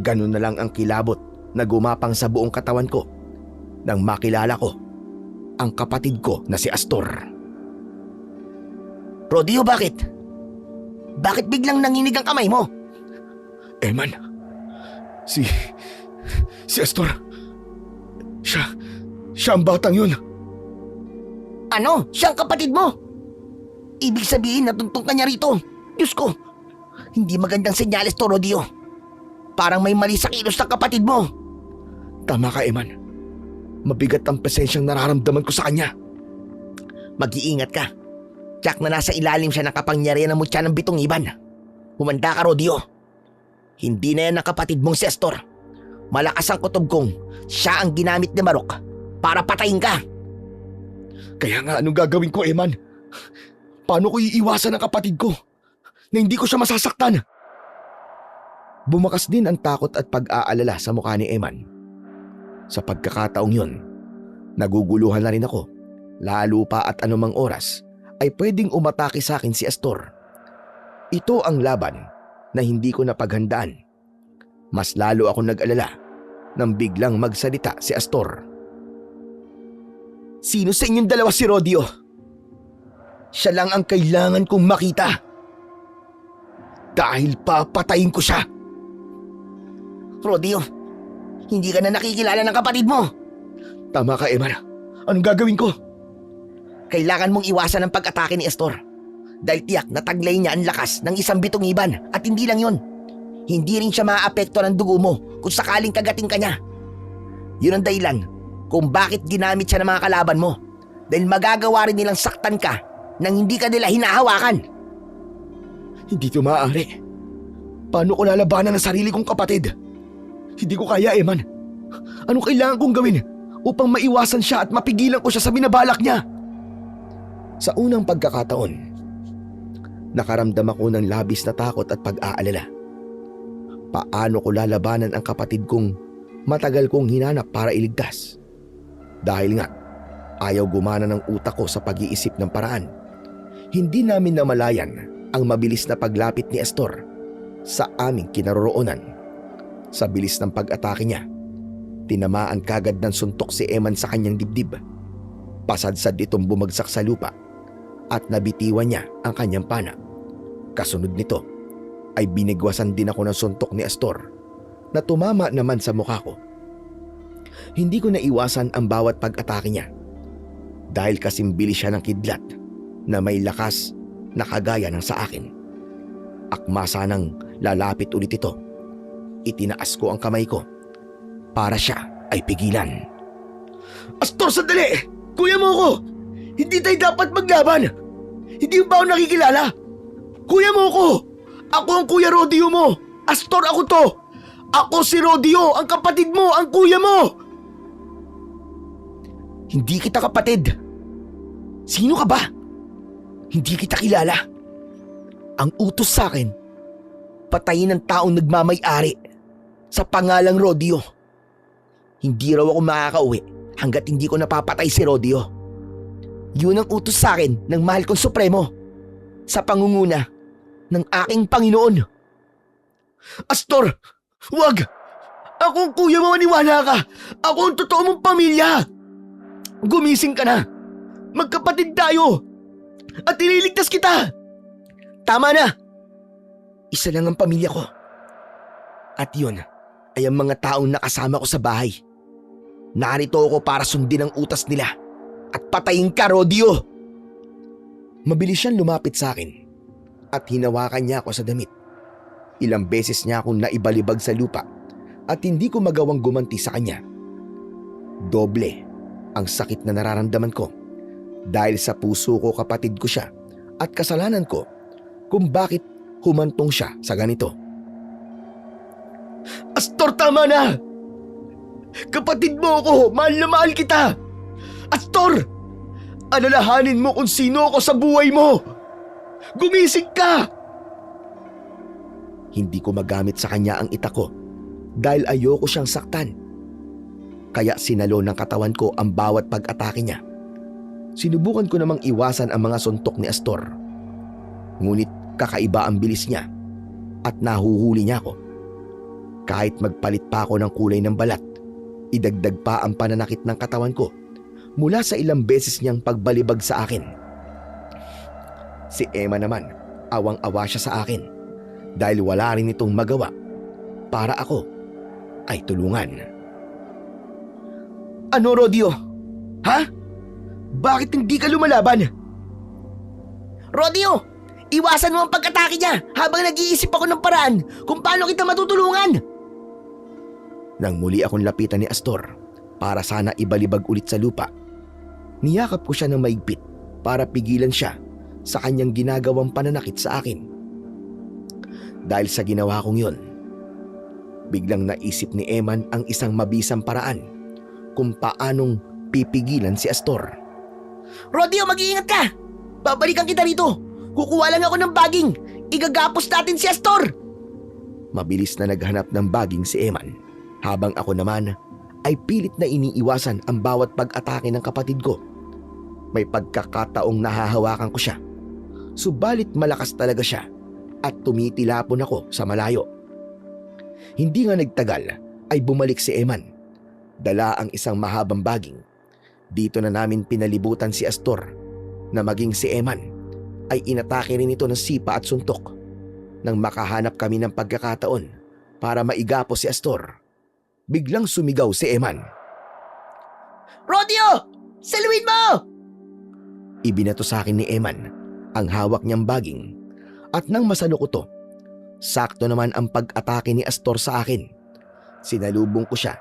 Ganun na lang ang kilabot na gumapang sa buong katawan ko nang makilala ko ang kapatid ko na si Astor. Rodio, bakit? Bakit biglang nanginig ang kamay mo? Eman, si Astor, siya ang batang yun. Ano? Siya ang kapatid mo? Ibig sabihin natuntong ka niya rito. Diyos ko, hindi magandang senyales to, Rodio. Parang may mali sa kilos ng kapatid mo. Tama ka, Eman. Mabigat ang presensyang nararamdaman ko sa kanya. Mag-iingat ka. Tsak na nasa ilalim siya ng kapangyarihan ng mutya ng bitungiban. Humanda ka, Rodio. Hindi na yan ang kapatid mong si Astor. Malakas ang kutob kong siya ang ginamit ni Barok para patayin ka. Kaya nga, anong gagawin ko, Eman? Paano ko iiwasan ang kapatid ko na hindi ko siya masasaktan? Bumakas din ang takot at pag-aalala sa mukha ni Eman. Sa pagkakataong yun, naguguluhan na rin ako. Lalo pa at anumang oras ay pwedeng umatake sa akin si Astor. Ito ang laban na hindi ko napaghandaan. Mas lalo akong nag-alala nang biglang magsalita si Astor. Sino sa inyong dalawa si Rodio? Siya lang ang kailangan kong makita. Dahil papatayin ko siya. Rodio, hindi ka na nakikilala ng kapatid mo. Tama ka, Eman. Anong gagawin ko? Kailangan mong iwasan ang pag-atake ni Astor. Dahil tiyak na taglay niya ang lakas ng isang bitungiban at hindi lang yon. Hindi rin siya maaapekto ng dugo mo kung sakaling kagating ka niya. Yun ang dahilan kung bakit ginamit siya ng mga kalaban mo. Dahil magagawa rin nilang saktan ka nang hindi ka nila hinahawakan. Hindi ito maaari. Paano ko lalabanan ang sarili kong kapatid? Hindi ko kaya, Eman. Anong kailangan kong gawin upang maiwasan siya at mapigilan ko siya sa binabalak niya? Sa unang pagkakataon, nakaramdam ako ng labis na takot at pag-aalala. Paano ko lalabanan ang kapatid kong matagal kong hinanap para iligtas? Dahil nga, ayaw gumana ng utak ko sa pag-iisip ng paraan. Hindi namin namalayan ang mabilis na paglapit ni Astor sa aming kinaroroonan. Sa bilis ng pag-atake niya, tinamaan kagad ng suntok si Eman sa kanyang dibdib. Pasadsad itong bumagsak sa lupa at nabitiwan niya ang kanyang pana. Kasunod nito ay binigwasan din ako ng suntok ni Astor na tumama naman sa mukha ko. Hindi ko naiwasan ang bawat pag-atake niya dahil kasing bilis siya ng kidlat na may lakas na kagaya ng sa akin. Akma sanang lalapit ulit ito. Itinaas ko ang kamay ko para siya ay pigilan. Astor, sandali! Kuya mo ko! Hindi tayo dapat maglaban! Hindi ba ako nakikilala? Kuya mo ko! Ako ang Kuya Rodeo mo! Astor, ako to! Ako si Rodeo, ang kapatid mo, ang kuya mo! Hindi kita kapatid. Sino ka ba? Hindi kita kilala. Ang utos sa akin, patayin ang taong nagmamay-ari sa pangalang Rodeo. Hindi raw ako makakauwi hanggat hindi ko napapatay si Rodeo. Yun ang utos sa akin ng mahal kong Supremo sa pangunguna ng aking Panginoon. Astor, wag! Ako ang kuya mo, maniwala ka! Ako ang totoo mong pamilya! Gumising ka na! Magkapatid tayo! At ililigtas kita! Tama na! Isa lang ang pamilya ko. At yun ay ang mga taong nakasama ko sa bahay. Narito ako para sundin ang utas nila at patayin ka, Rodeo! Mabilis siyang lumapit sa akin at hinawakan niya ako sa damit. Ilang beses niya akong naibalibag sa lupa at hindi ko magawang gumanti sa kanya. Doble ang sakit na nararamdaman ko dahil sa puso ko kapatid ko siya at kasalanan ko kung bakit humantong siya sa ganito. Astor, tama na! Kapatid mo ako! Mahal na mahal kita! Astor! Alalahanin mo kung sino ako sa buhay mo! Gumising ka! Hindi ko magamit sa kanya ang itak ko dahil ayoko siyang saktan. Kaya sinalo ng katawan ko ang bawat pag-atake niya. Sinubukan ko namang iwasan ang mga suntok ni Astor. Ngunit kakaiba ang bilis niya at nahuhuli niya ako. Kahit magpalit pa ako ng kulay ng balat, idagdag pa ang pananakit ng katawan ko mula sa ilang beses niyang pagbalibag sa akin. Si Emma naman, awang-awa siya sa akin dahil wala rin itong magawa para ako ay tulungan. Ano, Rodeo? Ha? Bakit hindi ka lumalaban? Rodeo! Iwasan mo ang pag-atake niya habang nag-iisip ako ng paraan kung paano kita matutulungan! Nang muli akong lapitan ni Astor para sana ibalibag ulit sa lupa, niyakap ko siya ng maigpit para pigilan siya sa kanyang ginagawang pananakit sa akin. Dahil sa ginawa kong yon, biglang naisip ni Eman ang isang mabisang paraan kung paanong pipigilan si Astor. Rodeo, mag-iingat ka! Babalikan kita rito! Kukuha lang ako ng baging! Igagapos natin si Astor! Mabilis na naghanap ng baging si Eman, habang ako naman ay pilit na iniiwasan ang bawat pag-atake ng kapatid ko. May pagkakataong nahahawakan ko siya, subalit malakas talaga siya at tumitilapon ako sa malayo. Hindi nga nagtagal ay bumalik si Eman. Dala ang isang mahabang baging. Dito na namin pinalibutan si Astor na maging si Eman ay inatake rin ito ng sipa at suntok. Nang makahanap kami ng pagkakataon para maigapos si Astor, biglang sumigaw si Eman. Rodeo! Saluin mo! Ibinato sa akin ni Eman ang hawak niyang baging at nang masalo ko to, sakto naman ang pag-atake ni Astor sa akin. Sinalubong ko siya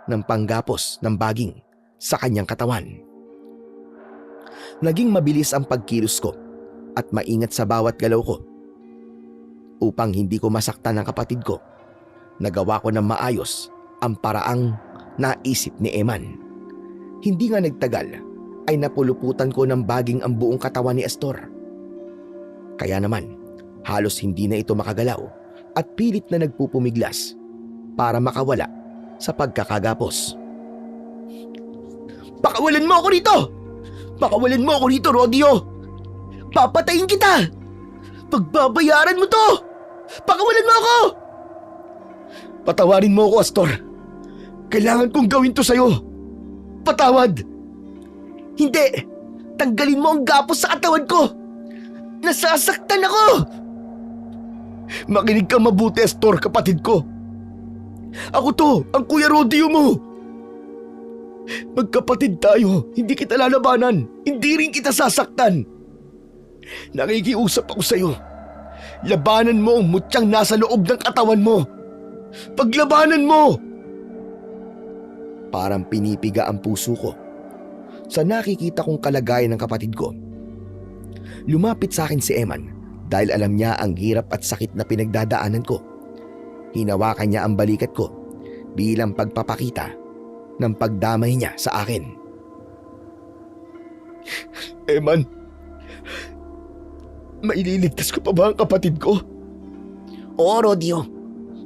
ng panggapos ng baging sa kanyang katawan. Naging mabilis ang pagkilos ko at maingat sa bawat galaw ko. Upang hindi ko masaktan ang kapatid ko, nagawa ko ng maayos ang paraang naisip ni Eman. Hindi nga nagtagal ay napuluputan ko ng baging ang buong katawan ni Astor. Kaya naman, halos hindi na ito makagalaw at pilit na nagpupumiglas para makawala sa pagkakagapos. Pakawalan mo ako rito! Pakawalan mo ako rito, Rodio! Papatayin kita! Pagbabayaran mo to! Pakawalan mo ako! Patawarin mo ako, Astor. Kailangan kong gawin to sa'yo. Patawad! Hindi! Tanggalin mo ang gapos sa katawan ko! Nasasaktan ako! Makinig ka mabuti, Astor, kapatid ko. Ako to, ang Kuya Rodio mo. Magkapatid tayo, hindi kita lalabanan, hindi rin kita sasaktan. Nakikiusap ako sa'yo. Labanan mo ang mutyang nasa loob ng katawan mo. Paglabanan mo! Parang pinipiga ang puso ko sa nakikita kong kalagayan ng kapatid ko. Lumapit sa akin si Eman dahil alam niya ang hirap at sakit na pinagdadaanan ko. Hinawakan niya ang balikat ko bilang pagpapakita ng pagdamay niya sa akin. Eman, maililigtas ko pa ba ang kapatid ko? Oo, Rodio.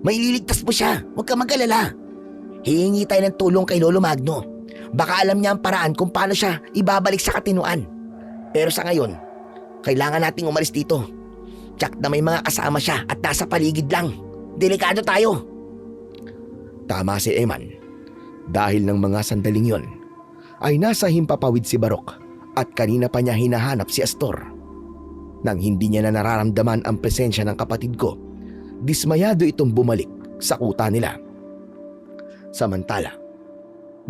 Maililigtas mo siya. Huwag ka mag-alala. Hihingi tayo ng tulong kay Lolo Magno. Baka alam niya ang paraan kung paano siya ibabalik sa katinuan. Pero sa ngayon, kailangan nating umalis dito. Tsak na may mga kasama siya at nasa paligid lang. Delikado tayo. Tama si Eman. Dahil ng mga sandaling yon, ay nasa himpapawid si Barok at kanina pa niya hinahanap si Astor. Nang hindi niya na nararamdaman ang presensya ng kapatid ko, dismayado itong bumalik sa kuta nila. Samantala,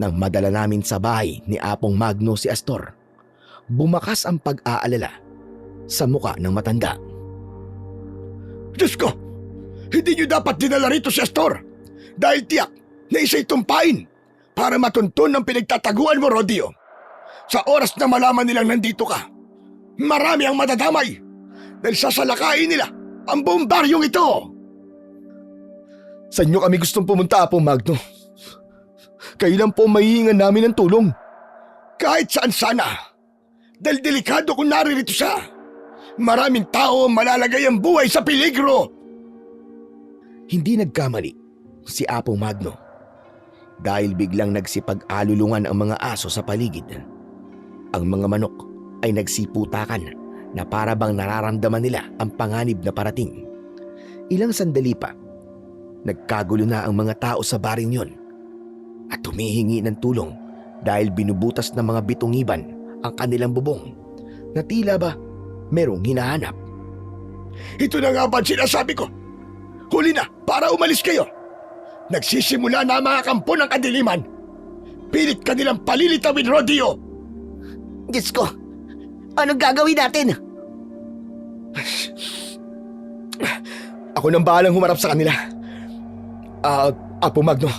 nang madala namin sa bahay ni Apong Magno si Astor, bumakas ang pag-aalala sa muka ng matanda. Diyos ko! Hindi niyo dapat dinala rito si Astor! Dahil tiyak na isa'y tumpain para matuntun ang pinagtataguan mo, Rodio. Sa oras na malaman nilang nandito ka, marami ang madadamay dahil sasalakain nila ang buong baryong ito. Sa inyo kami gustong pumunta, Apong Magno. Kailan po mahihingan namin ng tulong? Kahit saan sana, dahil delikado kung naririto siya. Maraming tao ang malalagay ang buhay sa peligro. Hindi nagkamali si Apong Magno dahil biglang nagsipag-alulungan ang mga aso sa paligid. Ang mga manok ay nagsiputakan na para bang nararamdaman nila ang panganib na parating. Ilang sandali pa, nagkagulo na ang mga tao sa baring yon at humihingi ng tulong dahil binubutas ng mga bitungiban ang kanilang bubong na tila ba merong hinahanap. Ito na nga ba ang sinasabi ko? Huli na para umalis kayo. Nagsisimula na ang mga kampo ng kadiliman. Pilit ka nilang palilitawin, Rodio. Diyos ko, anong gagawin natin? Ako nang bahalang humarap sa kanila. Apong Magno,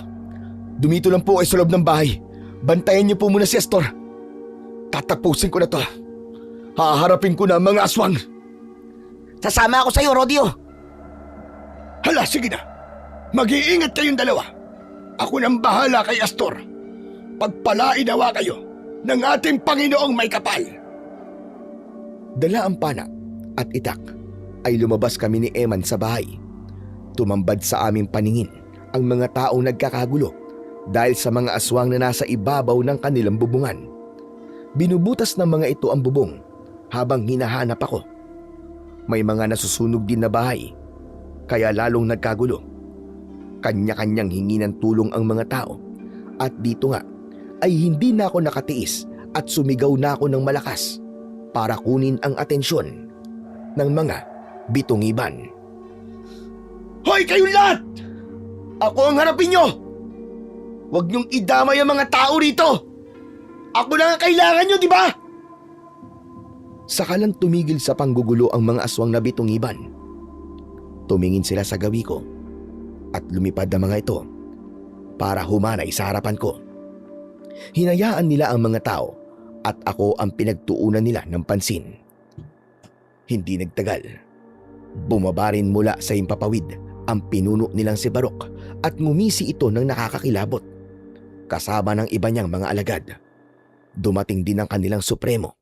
dumito lang po kayo sa loob ng bahay. Bantayan niyo po muna si Astor. Tatapusin ko na to. Haharapin ko na ang mga aswang. Sasama ako sa'yo, Rodio. Hala, sige na. Mag-iingat kayong dalawa. Ako nang bahala kay Astor. Pagpalain nawa kayo ng ating Panginoong may kapal. Dala ang pana at itak ay lumabas kami ni Eman sa bahay. Tumambad sa aming paningin ang mga taong nagkakagulo dahil sa mga aswang na nasa ibabaw ng kanilang bubungan. Binubutas ng mga ito ang bubong habang hinahanap ako. May mga nasusunog din na bahay, kaya lalong nagkagulo. Kanya-kanyang hingi ng tulong ang mga tao at dito nga ay hindi na ako nakatiis at sumigaw na ako ng malakas para kunin ang atensyon ng mga bitungiban. Hoy, kayong lahat! Ako ang harapin nyo! Huwag niyong idamay ang mga tao rito! Ako lang ang kailangan nyo, di ba? Saka lang tumigil sa panggugulo ang mga aswang na bitungiban. Tumingin sila sa gawi ko at lumipad ang mga ito para humanay sa harapan ko. Hinayaan nila ang mga tao at ako ang pinagtuunan nila ng pansin. Hindi nagtagal. Bumaba rin mula sa himpapawid ang pinuno nilang si Barok at ngumisi ito ng nakakakilabot. Kasama ng iba niyang mga alagad. Dumating din ang kanilang supremo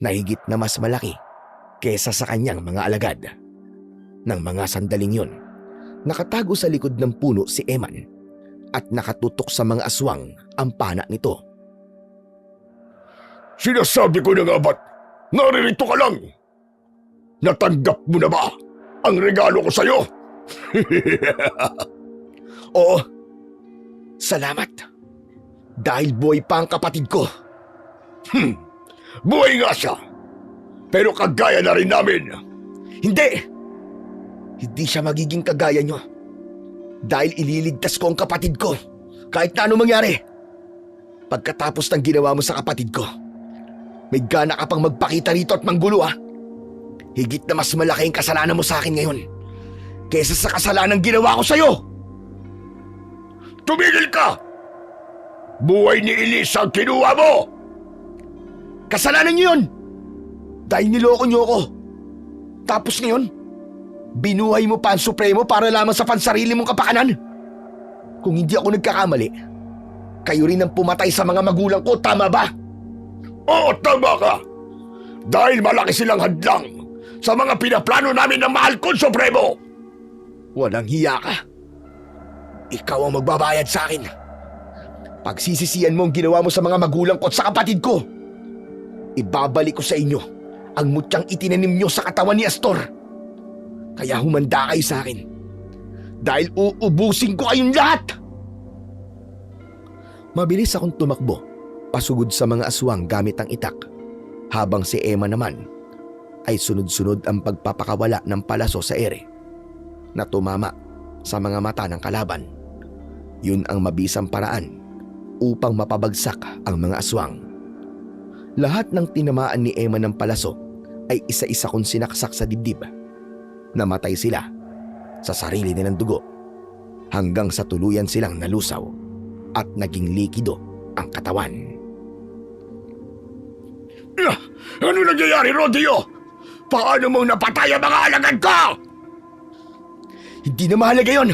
na higit na mas malaki kesa sa kanyang mga alagad. Nang mga sandaling yun, nakatago sa likod ng puno si Eman at nakatutok sa mga aswang ang pana nito. Sinasabi ko na nga ba't naririto ka lang? Natanggap mo na ba ang regalo ko sa'yo? Oo, salamat. Dahil buhay pa ang kapatid ko. Buhay nga siya. Pero kagaya na rin namin. Hindi! Hindi siya magiging kagaya nyo. Dahil ililigtas ko ang kapatid ko kahit na anong mangyari. Pagkatapos ng ginawa mo sa kapatid ko, may gana ka pang magpakita rito at manggulo ha. Higit na mas malaki ang kasalanan mo sa akin ngayon kaysa sa kasalanan ginawa ko sa'yo. Tumigil ka! Buhay ni Elisa ang kinuha mo! Kasalanan niyo yun! Dahil niloko niyo ako. Tapos ngayon, binuhay mo pa ang Supremo para lamang sa pansarili mong kapakanan. Kung hindi ako nagkakamali, kayo rin ang pumatay sa mga magulang ko, tama ba? Oo, tama ka! Dahil malaki silang hadlang sa mga pinaplano namin ng mahal kong Supremo! Walang hiya ka. Ikaw ang magbabayad sa akin. Pagsisisihan mo ang ginawa mo sa mga magulang ko at sa kapatid ko. Ibabalik ko sa inyo ang mutyang itinanim nyo sa katawan ni Astor. Kaya humanda kayo sa akin. Dahil uubusin ko kayong lahat. Mabilis akong tumakbo, pasugod sa mga aswang gamit ang itak. Habang si Emma naman ay sunod-sunod ang pagpapakawala ng palaso sa ere na tumama sa mga mata ng kalaban. Yun ang mabisang paraan upang mapabagsak ang mga aswang. Lahat ng tinamaan ni Emma ng palaso ay isa-isa kong sinaksak sa dibdib. Namatay sila sa sarili nilang dugo hanggang sa tuluyan silang nalusaw at naging likido ang katawan. Ano nangyayari, Rodeo? Paano mong napatay ang mga alagad ko? Hindi na mahalaga yon.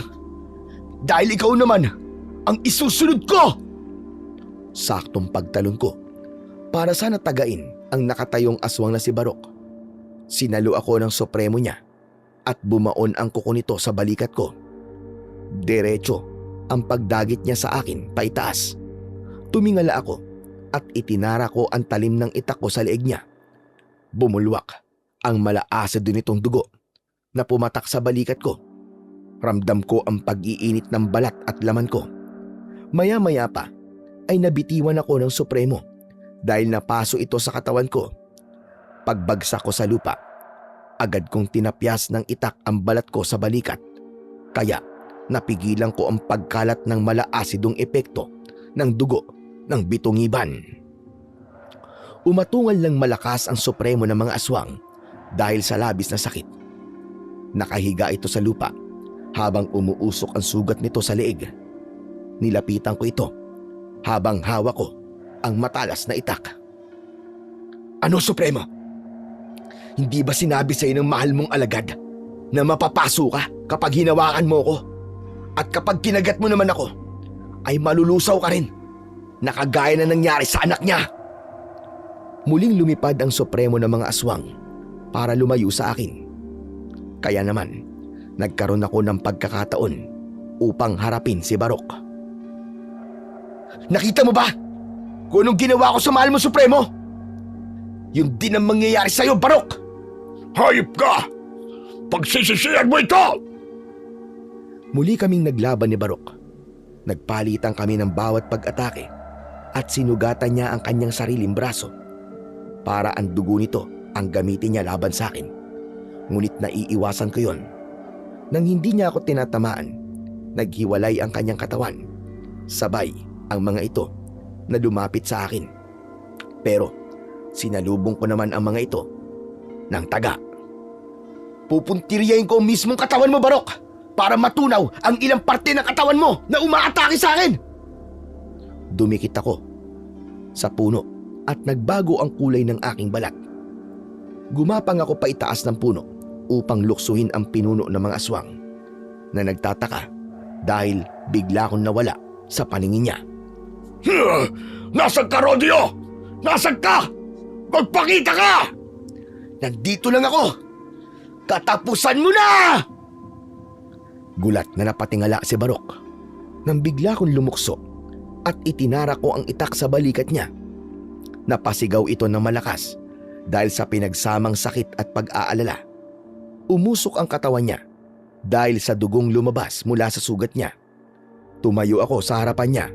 Dahil ikaw naman ang isusunod ko. Saktong pagtalon ko para sana tagain ang nakatayong aswang na si Barok. Sinalo ako ng supremo niya at bumaon ang kuko nito sa balikat ko. Diretso ang pagdagit niya sa akin paitaas. Tumingala ako at itinara ko ang talim ng itak ko sa leeg niya. Bumulwak ang malaasad nitong dugo na pumatak sa balikat ko. Ramdam ko ang pag-iinit ng balat at laman ko. Maya-maya pa ay nabitiwan ako ng supremo dahil napaso ito sa katawan ko. Pagbagsak ko sa lupa, agad kong tinapyas ng itak ang balat ko sa balikat. Kaya napigilan ko ang pagkalat ng malaasidong epekto ng dugo ng bitungiban. Umatungal lang malakas ang supremo ng mga aswang dahil sa labis na sakit. Nakahiga ito sa lupa habang umuusok ang sugat nito sa leeg. Nilapitan ko ito habang hawak ko ang matalas na itak. Ano, Supremo? Hindi ba sinabi sa ng mahal mong alagad na mapapaso ka kapag hinawakan mo ko? At kapag kinagat mo naman ako, ay malulusaw ka rin, nakagaya na nangyari sa anak niya. Muling lumipad ang Supremo ng mga aswang para lumayo sa akin. Kaya naman, nagkaroon ako ng pagkakataon upang harapin si Barok. Nakita mo ba kung anong ginawa ko sa mahal mo, Supremo? Yun din ang mangyayari sa'yo, Barok! Hayop ka! Pagsisisihan mo ito! Muli kaming naglaban ni Barok. Nagpalitan kami ng bawat pag-atake at sinugatan niya ang kanyang sariling braso para ang dugo nito ang gamitin niya laban sa akin. Ngunit naiiwasan ko yon. Nang hindi niya ako tinatamaan, naghiwalay ang kanyang katawan. Sabay ang mga ito na lumapit sa akin. Pero sinalubong ko naman ang mga ito ng taga. Pupuntiryahin ko ang mismong katawan mo, Barok, para matunaw ang ilang parte ng katawan mo na umaatake sa akin. Dumikit ako sa puno at nagbago ang kulay ng aking balat. Gumapang ako pa itaas ng puno upang luksuhin ang pinuno ng mga aswang na nagtataka dahil bigla akong nawala sa paningin niya. Nasaan ka, Rodeo? Nasaan ka? Magpakita ka! Nandito lang ako! Katapusan mo na! Gulat na napatingala si Barok nang bigla kong lumukso at itinara ko ang itak sa balikat niya. Napasigaw ito ng malakas dahil sa pinagsamang sakit at pag-aalala. Umusok ang katawan niya dahil sa dugong lumabas mula sa sugat niya. Tumayo ako sa harapan niya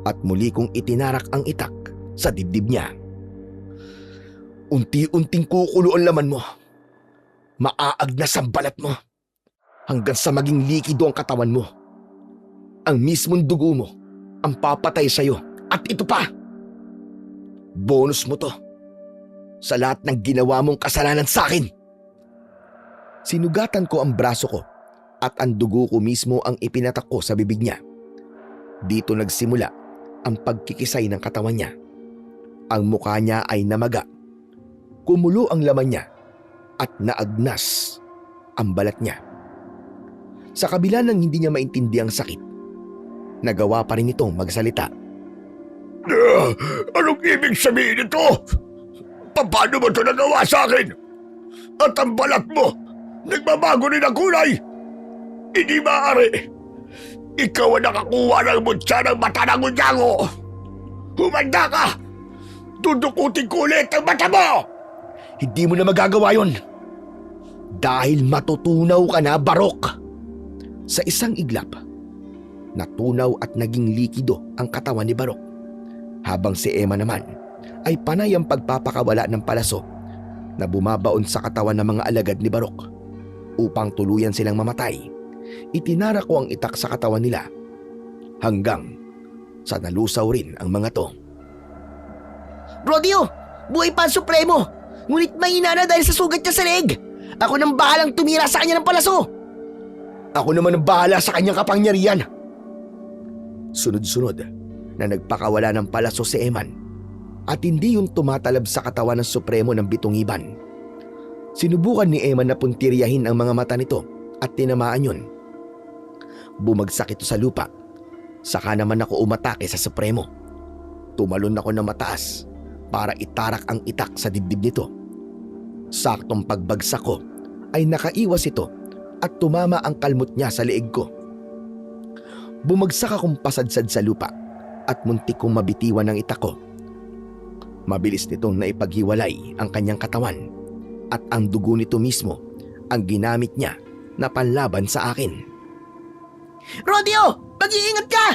at muli kong itinarak ang itak sa dibdib niya. Unti-unting kukulo ang laman mo. Maaagnas ang balat mo hanggang sa maging likido ang katawan mo. Ang mismong dugo mo ang papatay sa'yo at ito pa. Bonus mo to sa lahat ng ginawa mong kasalanan sa akin. Sinugatan ko ang braso ko at ang dugo ko mismo ang ipinatak ko sa bibig niya. Dito nagsimula ang pagkikisay ng katawan niya. Ang mukha niya ay namaga. Kumulo ang laman niya at naagnas ang balat niya. Sa kabila ng hindi niya maintindihan ang sakit, nagawa pa rin itong magsalita. Anong ibig sabihin ito? Paano mo ito nagawa sa akin? At ang balat mo, nagbabago rin ang kulay. Hindi maaari. Ikaw ang nakakuha ng mutya ng mata ng unyango. Humanda ka! Dudukutin ko ulit ang mata mo! Hindi mo na magagawa yon. Dahil matutunaw ka na, Barok. Sa isang iglap, natunaw at naging likido ang katawan ni Barok. Habang si Emma naman ay panay ang pagpapakawala ng palaso na bumabaon sa katawan ng mga alagad ni Barok. Upang tuluyan silang mamatay, itinara ko ang itak sa katawan nila hanggang sa nalusaw rin ang mga to. Rodeo, buhay pa ang Supremo. Ngunit mahina na dahil sa sugat niya sa leeg. Ako nang bahalang tumira sa kanya ng palaso. Ako naman ang bahala sa kanyang kapangyarihan. Sunod-sunod na nagpakawala ng palaso si Eman at hindi yung tumatalab sa katawan ng Supremo ng Bitungiban. Sinubukan ni Eman na puntiryahin ang mga mata nito at tinamaan yun. Bumagsak ito sa lupa. Saka naman ako umatake sa Supremo. Tumalon ako ng mataas para itarak ang itak sa dibdib nito. Saktong pagbagsak ko ay nakaiwas ito at tumama ang kalmot niya sa leeg ko. Bumagsak akong pasadsad sa lupa at muntik kong mabitiwan ang itak ko. Mabilis nitong naipaghiwalay ang kanyang katawan at ang dugo nito mismo ang ginamit niya na panlaban sa akin. Rodeo, mag-iingat ka!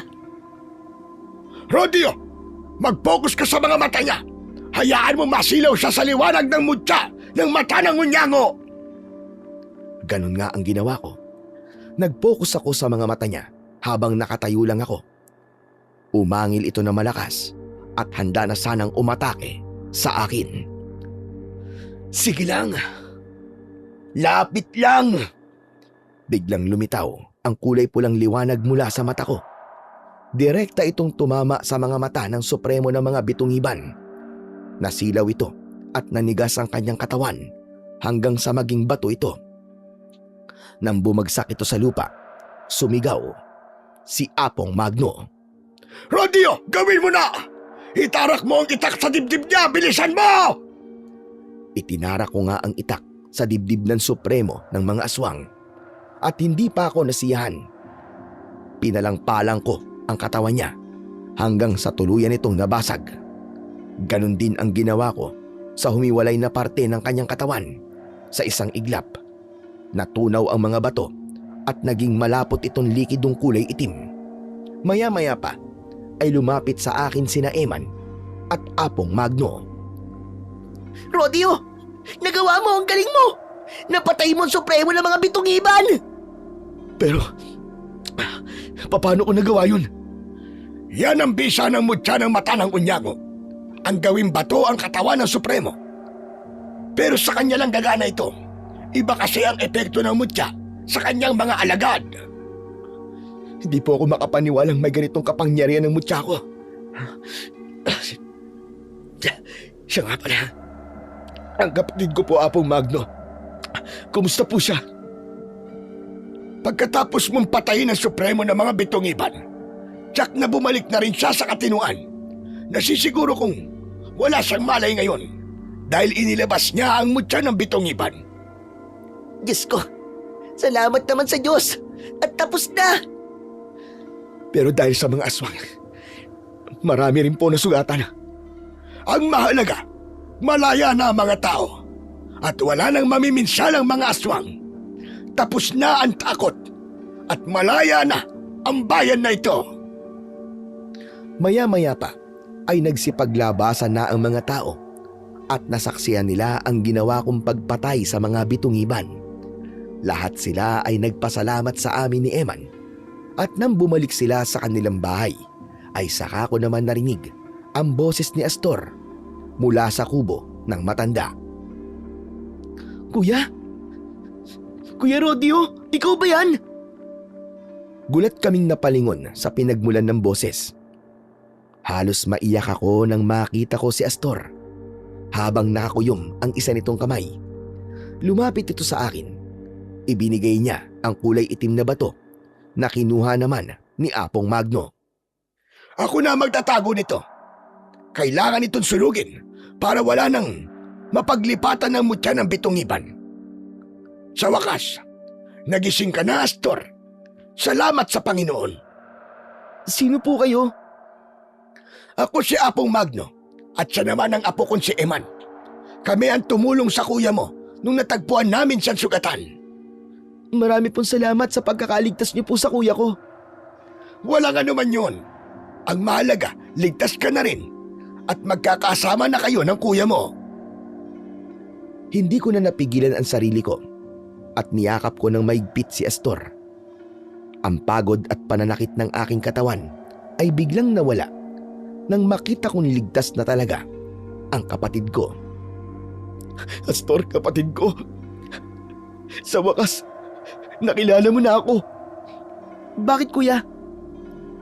Rodeo, mag-focus ka sa mga mata niya. Hayaan mo masilaw siya sa liwanag ng mutya ng mata ng unyango. Ganun nga ang ginawa ko. Nag-focus ako sa mga mata niya habang nakatayo lang ako. Umangil ito na malakas at handa na sanang umatake sa akin. Sige lang. Lapit lang. Biglang lumitaw ang kulay pulang liwanag mula sa mata ko. Direkta itong tumama sa mga mata ng Supremo ng mga Bitungiban. Nasilaw ito at nanigas ang kanyang katawan hanggang sa maging bato ito. Nang bumagsak ito sa lupa, sumigaw si Apong Magno. Rodeo, gawin mo na! Itarak mo ang itak sa dibdib niya! Bilisan mo! Itinarak ko nga ang itak sa dibdib ng Supremo ng mga aswang at hindi pa ako nasiyahan. Pinalangpalang ko ang katawan niya hanggang sa tuluyan itong nabasag. Ganon din ang ginawa ko sa humiwalay na parte ng kanyang katawan. Sa isang iglap, natunaw ang mga bato at naging malapot itong likidong kulay itim. Maya-maya pa ay lumapit sa akin sina Eman at Apong Magno. Rodeo, nagawa mo, ang galing mo! Napatay mo ang Supremo ng mga Bitungiban! Pero, paano ko nagawa yun? Yan ang bisa ng mutya ng mata ng unyango. Ang gawing bato ang katawan ng Supremo. Pero sa kanya lang gagana ito. Iba kasi ang epekto ng mutya sa kanyang mga alagad. Hindi po ako makapaniwalang may ganitong kapangyarihan ng mutya ko. Siya nga pala. Ang kapatid ko po, Apong Magno. Kumusta po siya? Pagkatapos mong patayin ang supremo ng mga bitungiban, tsak na bumalik na rin siya sa katinuan. Nasisiguro kong wala siyang malay ngayon dahil inilabas niya ang mutya ng bitungiban. Diyos ko, salamat naman sa Diyos at tapos na. Pero dahil sa mga aswang, marami rin po nasugatan. Ang mahalaga, malaya na ang mga tao at wala nang mamiminsalang mga aswang. Tapos na ang takot at malaya na ang bayan na ito. Maya-maya pa ay nagsipaglabasan na ang mga tao at nasaksihan nila ang ginawa kong pagpatay sa mga bitungiban. Lahat sila ay nagpasalamat sa amin ni Eman at nang bumalik sila sa kanilang bahay ay saka ko naman narinig ang boses ni Astor mula sa kubo ng matanda. Kuya? Kuya Rodeo, ikaw ba yan? Gulat kaming napalingon sa pinagmulan ng boses. Halos maiyak ako nang makita ko si Astor. Habang nakakuyom ang isa nitong kamay, lumapit ito sa akin. Ibinigay niya ang kulay itim na bato na kinuha naman ni Apong Magno. Ako na magtatago nito. Kailangan itong sulugin para wala nang mapaglipatan ng mutya ng bitungiban. Sa wakas, nagising ka na, Astor. Salamat sa Panginoon. Sino po kayo? Ako si Apong Magno at siya naman ang apo kong si Eman. Kami ang tumulong sa kuya mo nung natagpuan namin siyang sugatan. Marami pong salamat sa pagkakaligtas niyo po sa kuya ko. Walang anuman yun. Ang mahalaga, ligtas ka na rin at magkakasama na kayo ng kuya mo. Hindi ko na napigilan ang sarili ko at niyakap ko ng maigpit si Astor. Ang pagod at pananakit ng aking katawan ay biglang nawala nang makita kong ligtas na talaga ang kapatid ko. Astor, kapatid ko. Sa wakas, nakilala mo na ako. Bakit kuya?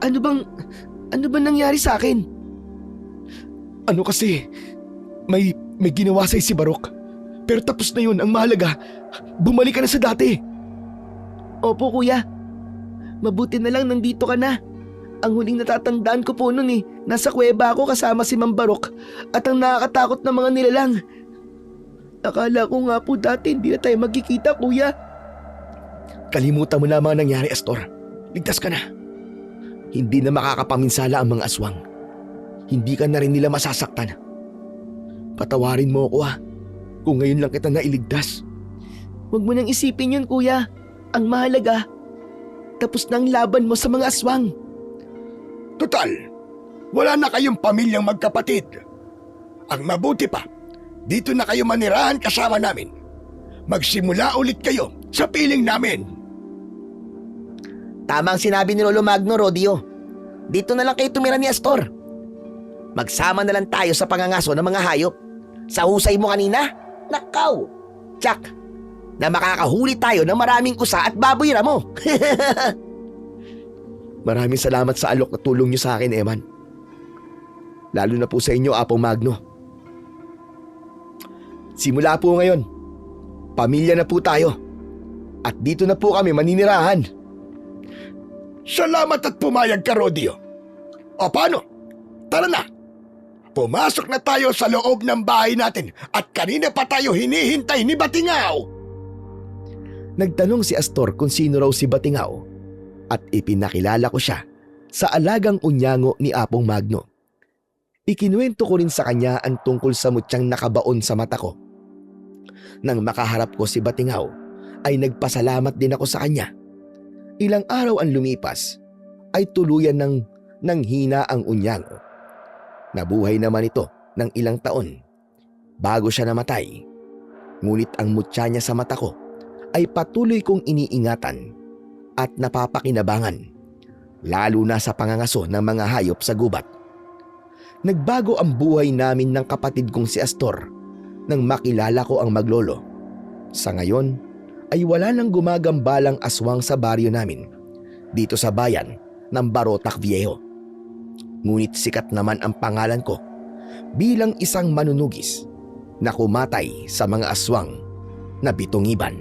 Ano bang nangyari sa akin? Ano kasi, may ginawa sa'yo si Barok. Pero tapos na yun, ang mahalaga, bumalik ka na sa dati. Opo kuya. Mabuti na lang nandito ka na. Ang huling natatandaan ko po noon nasa kuweba ako kasama si Mang Barok at ang nakakatakot na mga nilalang. Akala ko nga po dati hindi na tayo magkikita kuya. Kalimutan mo na ang mga nangyari, Astor. Ligtas ka na. Hindi na makakapaminsala ang mga aswang. Hindi ka na rin nila masasaktan. Patawarin mo ako kung ngayon lang kita nailigtas. Huwag mo nang isipin yun kuya. Ang mahalaga, tapos na ang laban mo sa mga aswang. Total, wala na kayong pamilyang magkapatid. Ang mabuti pa, dito na kayo manirahan kasama namin. Magsimula ulit kayo sa piling namin. Tama ang sinabi ni Lolo Magno, Rodeo. Dito na lang kayo tumira ni Astor. Magsama na lang tayo sa pangangaso ng mga hayop. Sa husay mo kanina, nakaw, tsak, na makakahuli tayo ng maraming kusa at baboy ramo. Maraming salamat sa alok na tulong niyo sa akin, Eman. Lalo na po sa inyo, Apong Magno. Simula po ngayon, pamilya na po tayo. At dito na po kami maninirahan. Salamat at pumayag ka, Rodeo. O paano? Tara na. Pumasok na tayo sa loob ng bahay natin at kanina pa tayo hinihintay ni Batingaw. Nagtanong si Astor kung sino raw si Batingaw at ipinakilala ko siya sa alagang unyango ni Apong Magno. Ikinuwento ko rin sa kanya ang tungkol sa mutyang nakabaon sa mata ko. Nang makaharap ko si Batingaw ay nagpasalamat din ako sa kanya. Ilang araw ang lumipas ay tuluyan ng nanghina ang unyango. Nabuhay naman ito ng ilang taon bago siya namatay. Ngunit ang mutya niya sa mata ko ay patuloy kong iniingatan at napapakinabangan, lalo na sa pangangaso ng mga hayop sa gubat. Nagbago ang buhay namin ng kapatid kong si Astor nang makilala ko ang maglolo. Sa ngayon ay wala nang gumagambalang aswang sa baryo namin dito sa bayan ng Barotac Viejo. Ngunit sikat naman ang pangalan ko bilang isang manunugis na kumatay sa mga aswang na bitungiban.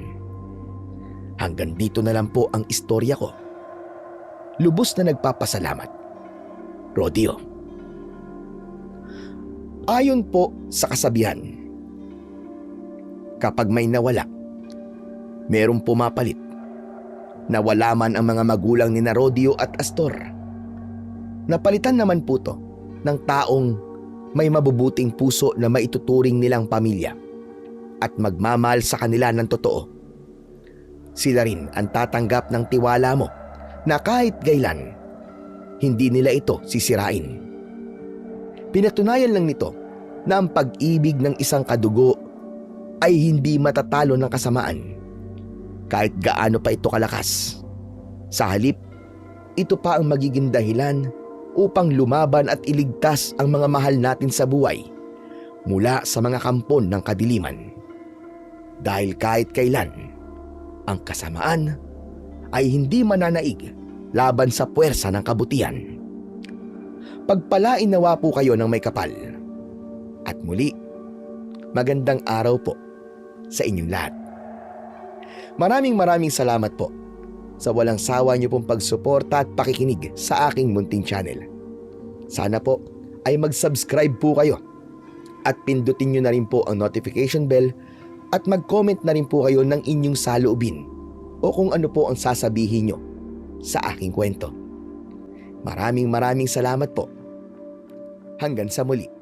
Hanggang dito na lang po ang istorya ko. Lubos na nagpapasalamat. Rodeo. Ayon po sa kasabihan, kapag may nawala, merong pumapalit. Nawala man ang mga magulang ni Rodeo at Astor. Napalitan naman po to ng taong may mabubuting puso na maituturing nilang pamilya at magmamahal sa kanila ng totoo. Sila rin ang tatanggap ng tiwala mo na kahit gailan, hindi nila ito sisirain. Pinatunayan lang nito na ang pag-ibig ng isang kadugo ay hindi matatalo ng kasamaan kahit gaano pa ito kalakas. Sa halip, ito pa ang magiging dahilan upang lumaban at iligtas ang mga mahal natin sa buhay mula sa mga kampon ng kadiliman. Dahil kahit kailan, ang kasamaan ay hindi mananaig laban sa puwersa ng kabutihan. Pagpalain nawa po kayo ng may kapal. At muli, magandang araw po sa inyong lahat. Maraming salamat po sa walang sawa niyo pong pagsuporta at pakikinig sa aking munting channel. Sana po ay mag-subscribe po kayo at pindutin niyo na rin po ang notification bell at mag-comment na rin po kayo ng inyong saloobin o kung ano po ang sasabihin niyo sa aking kwento. Maraming salamat po. Hanggang sa muli.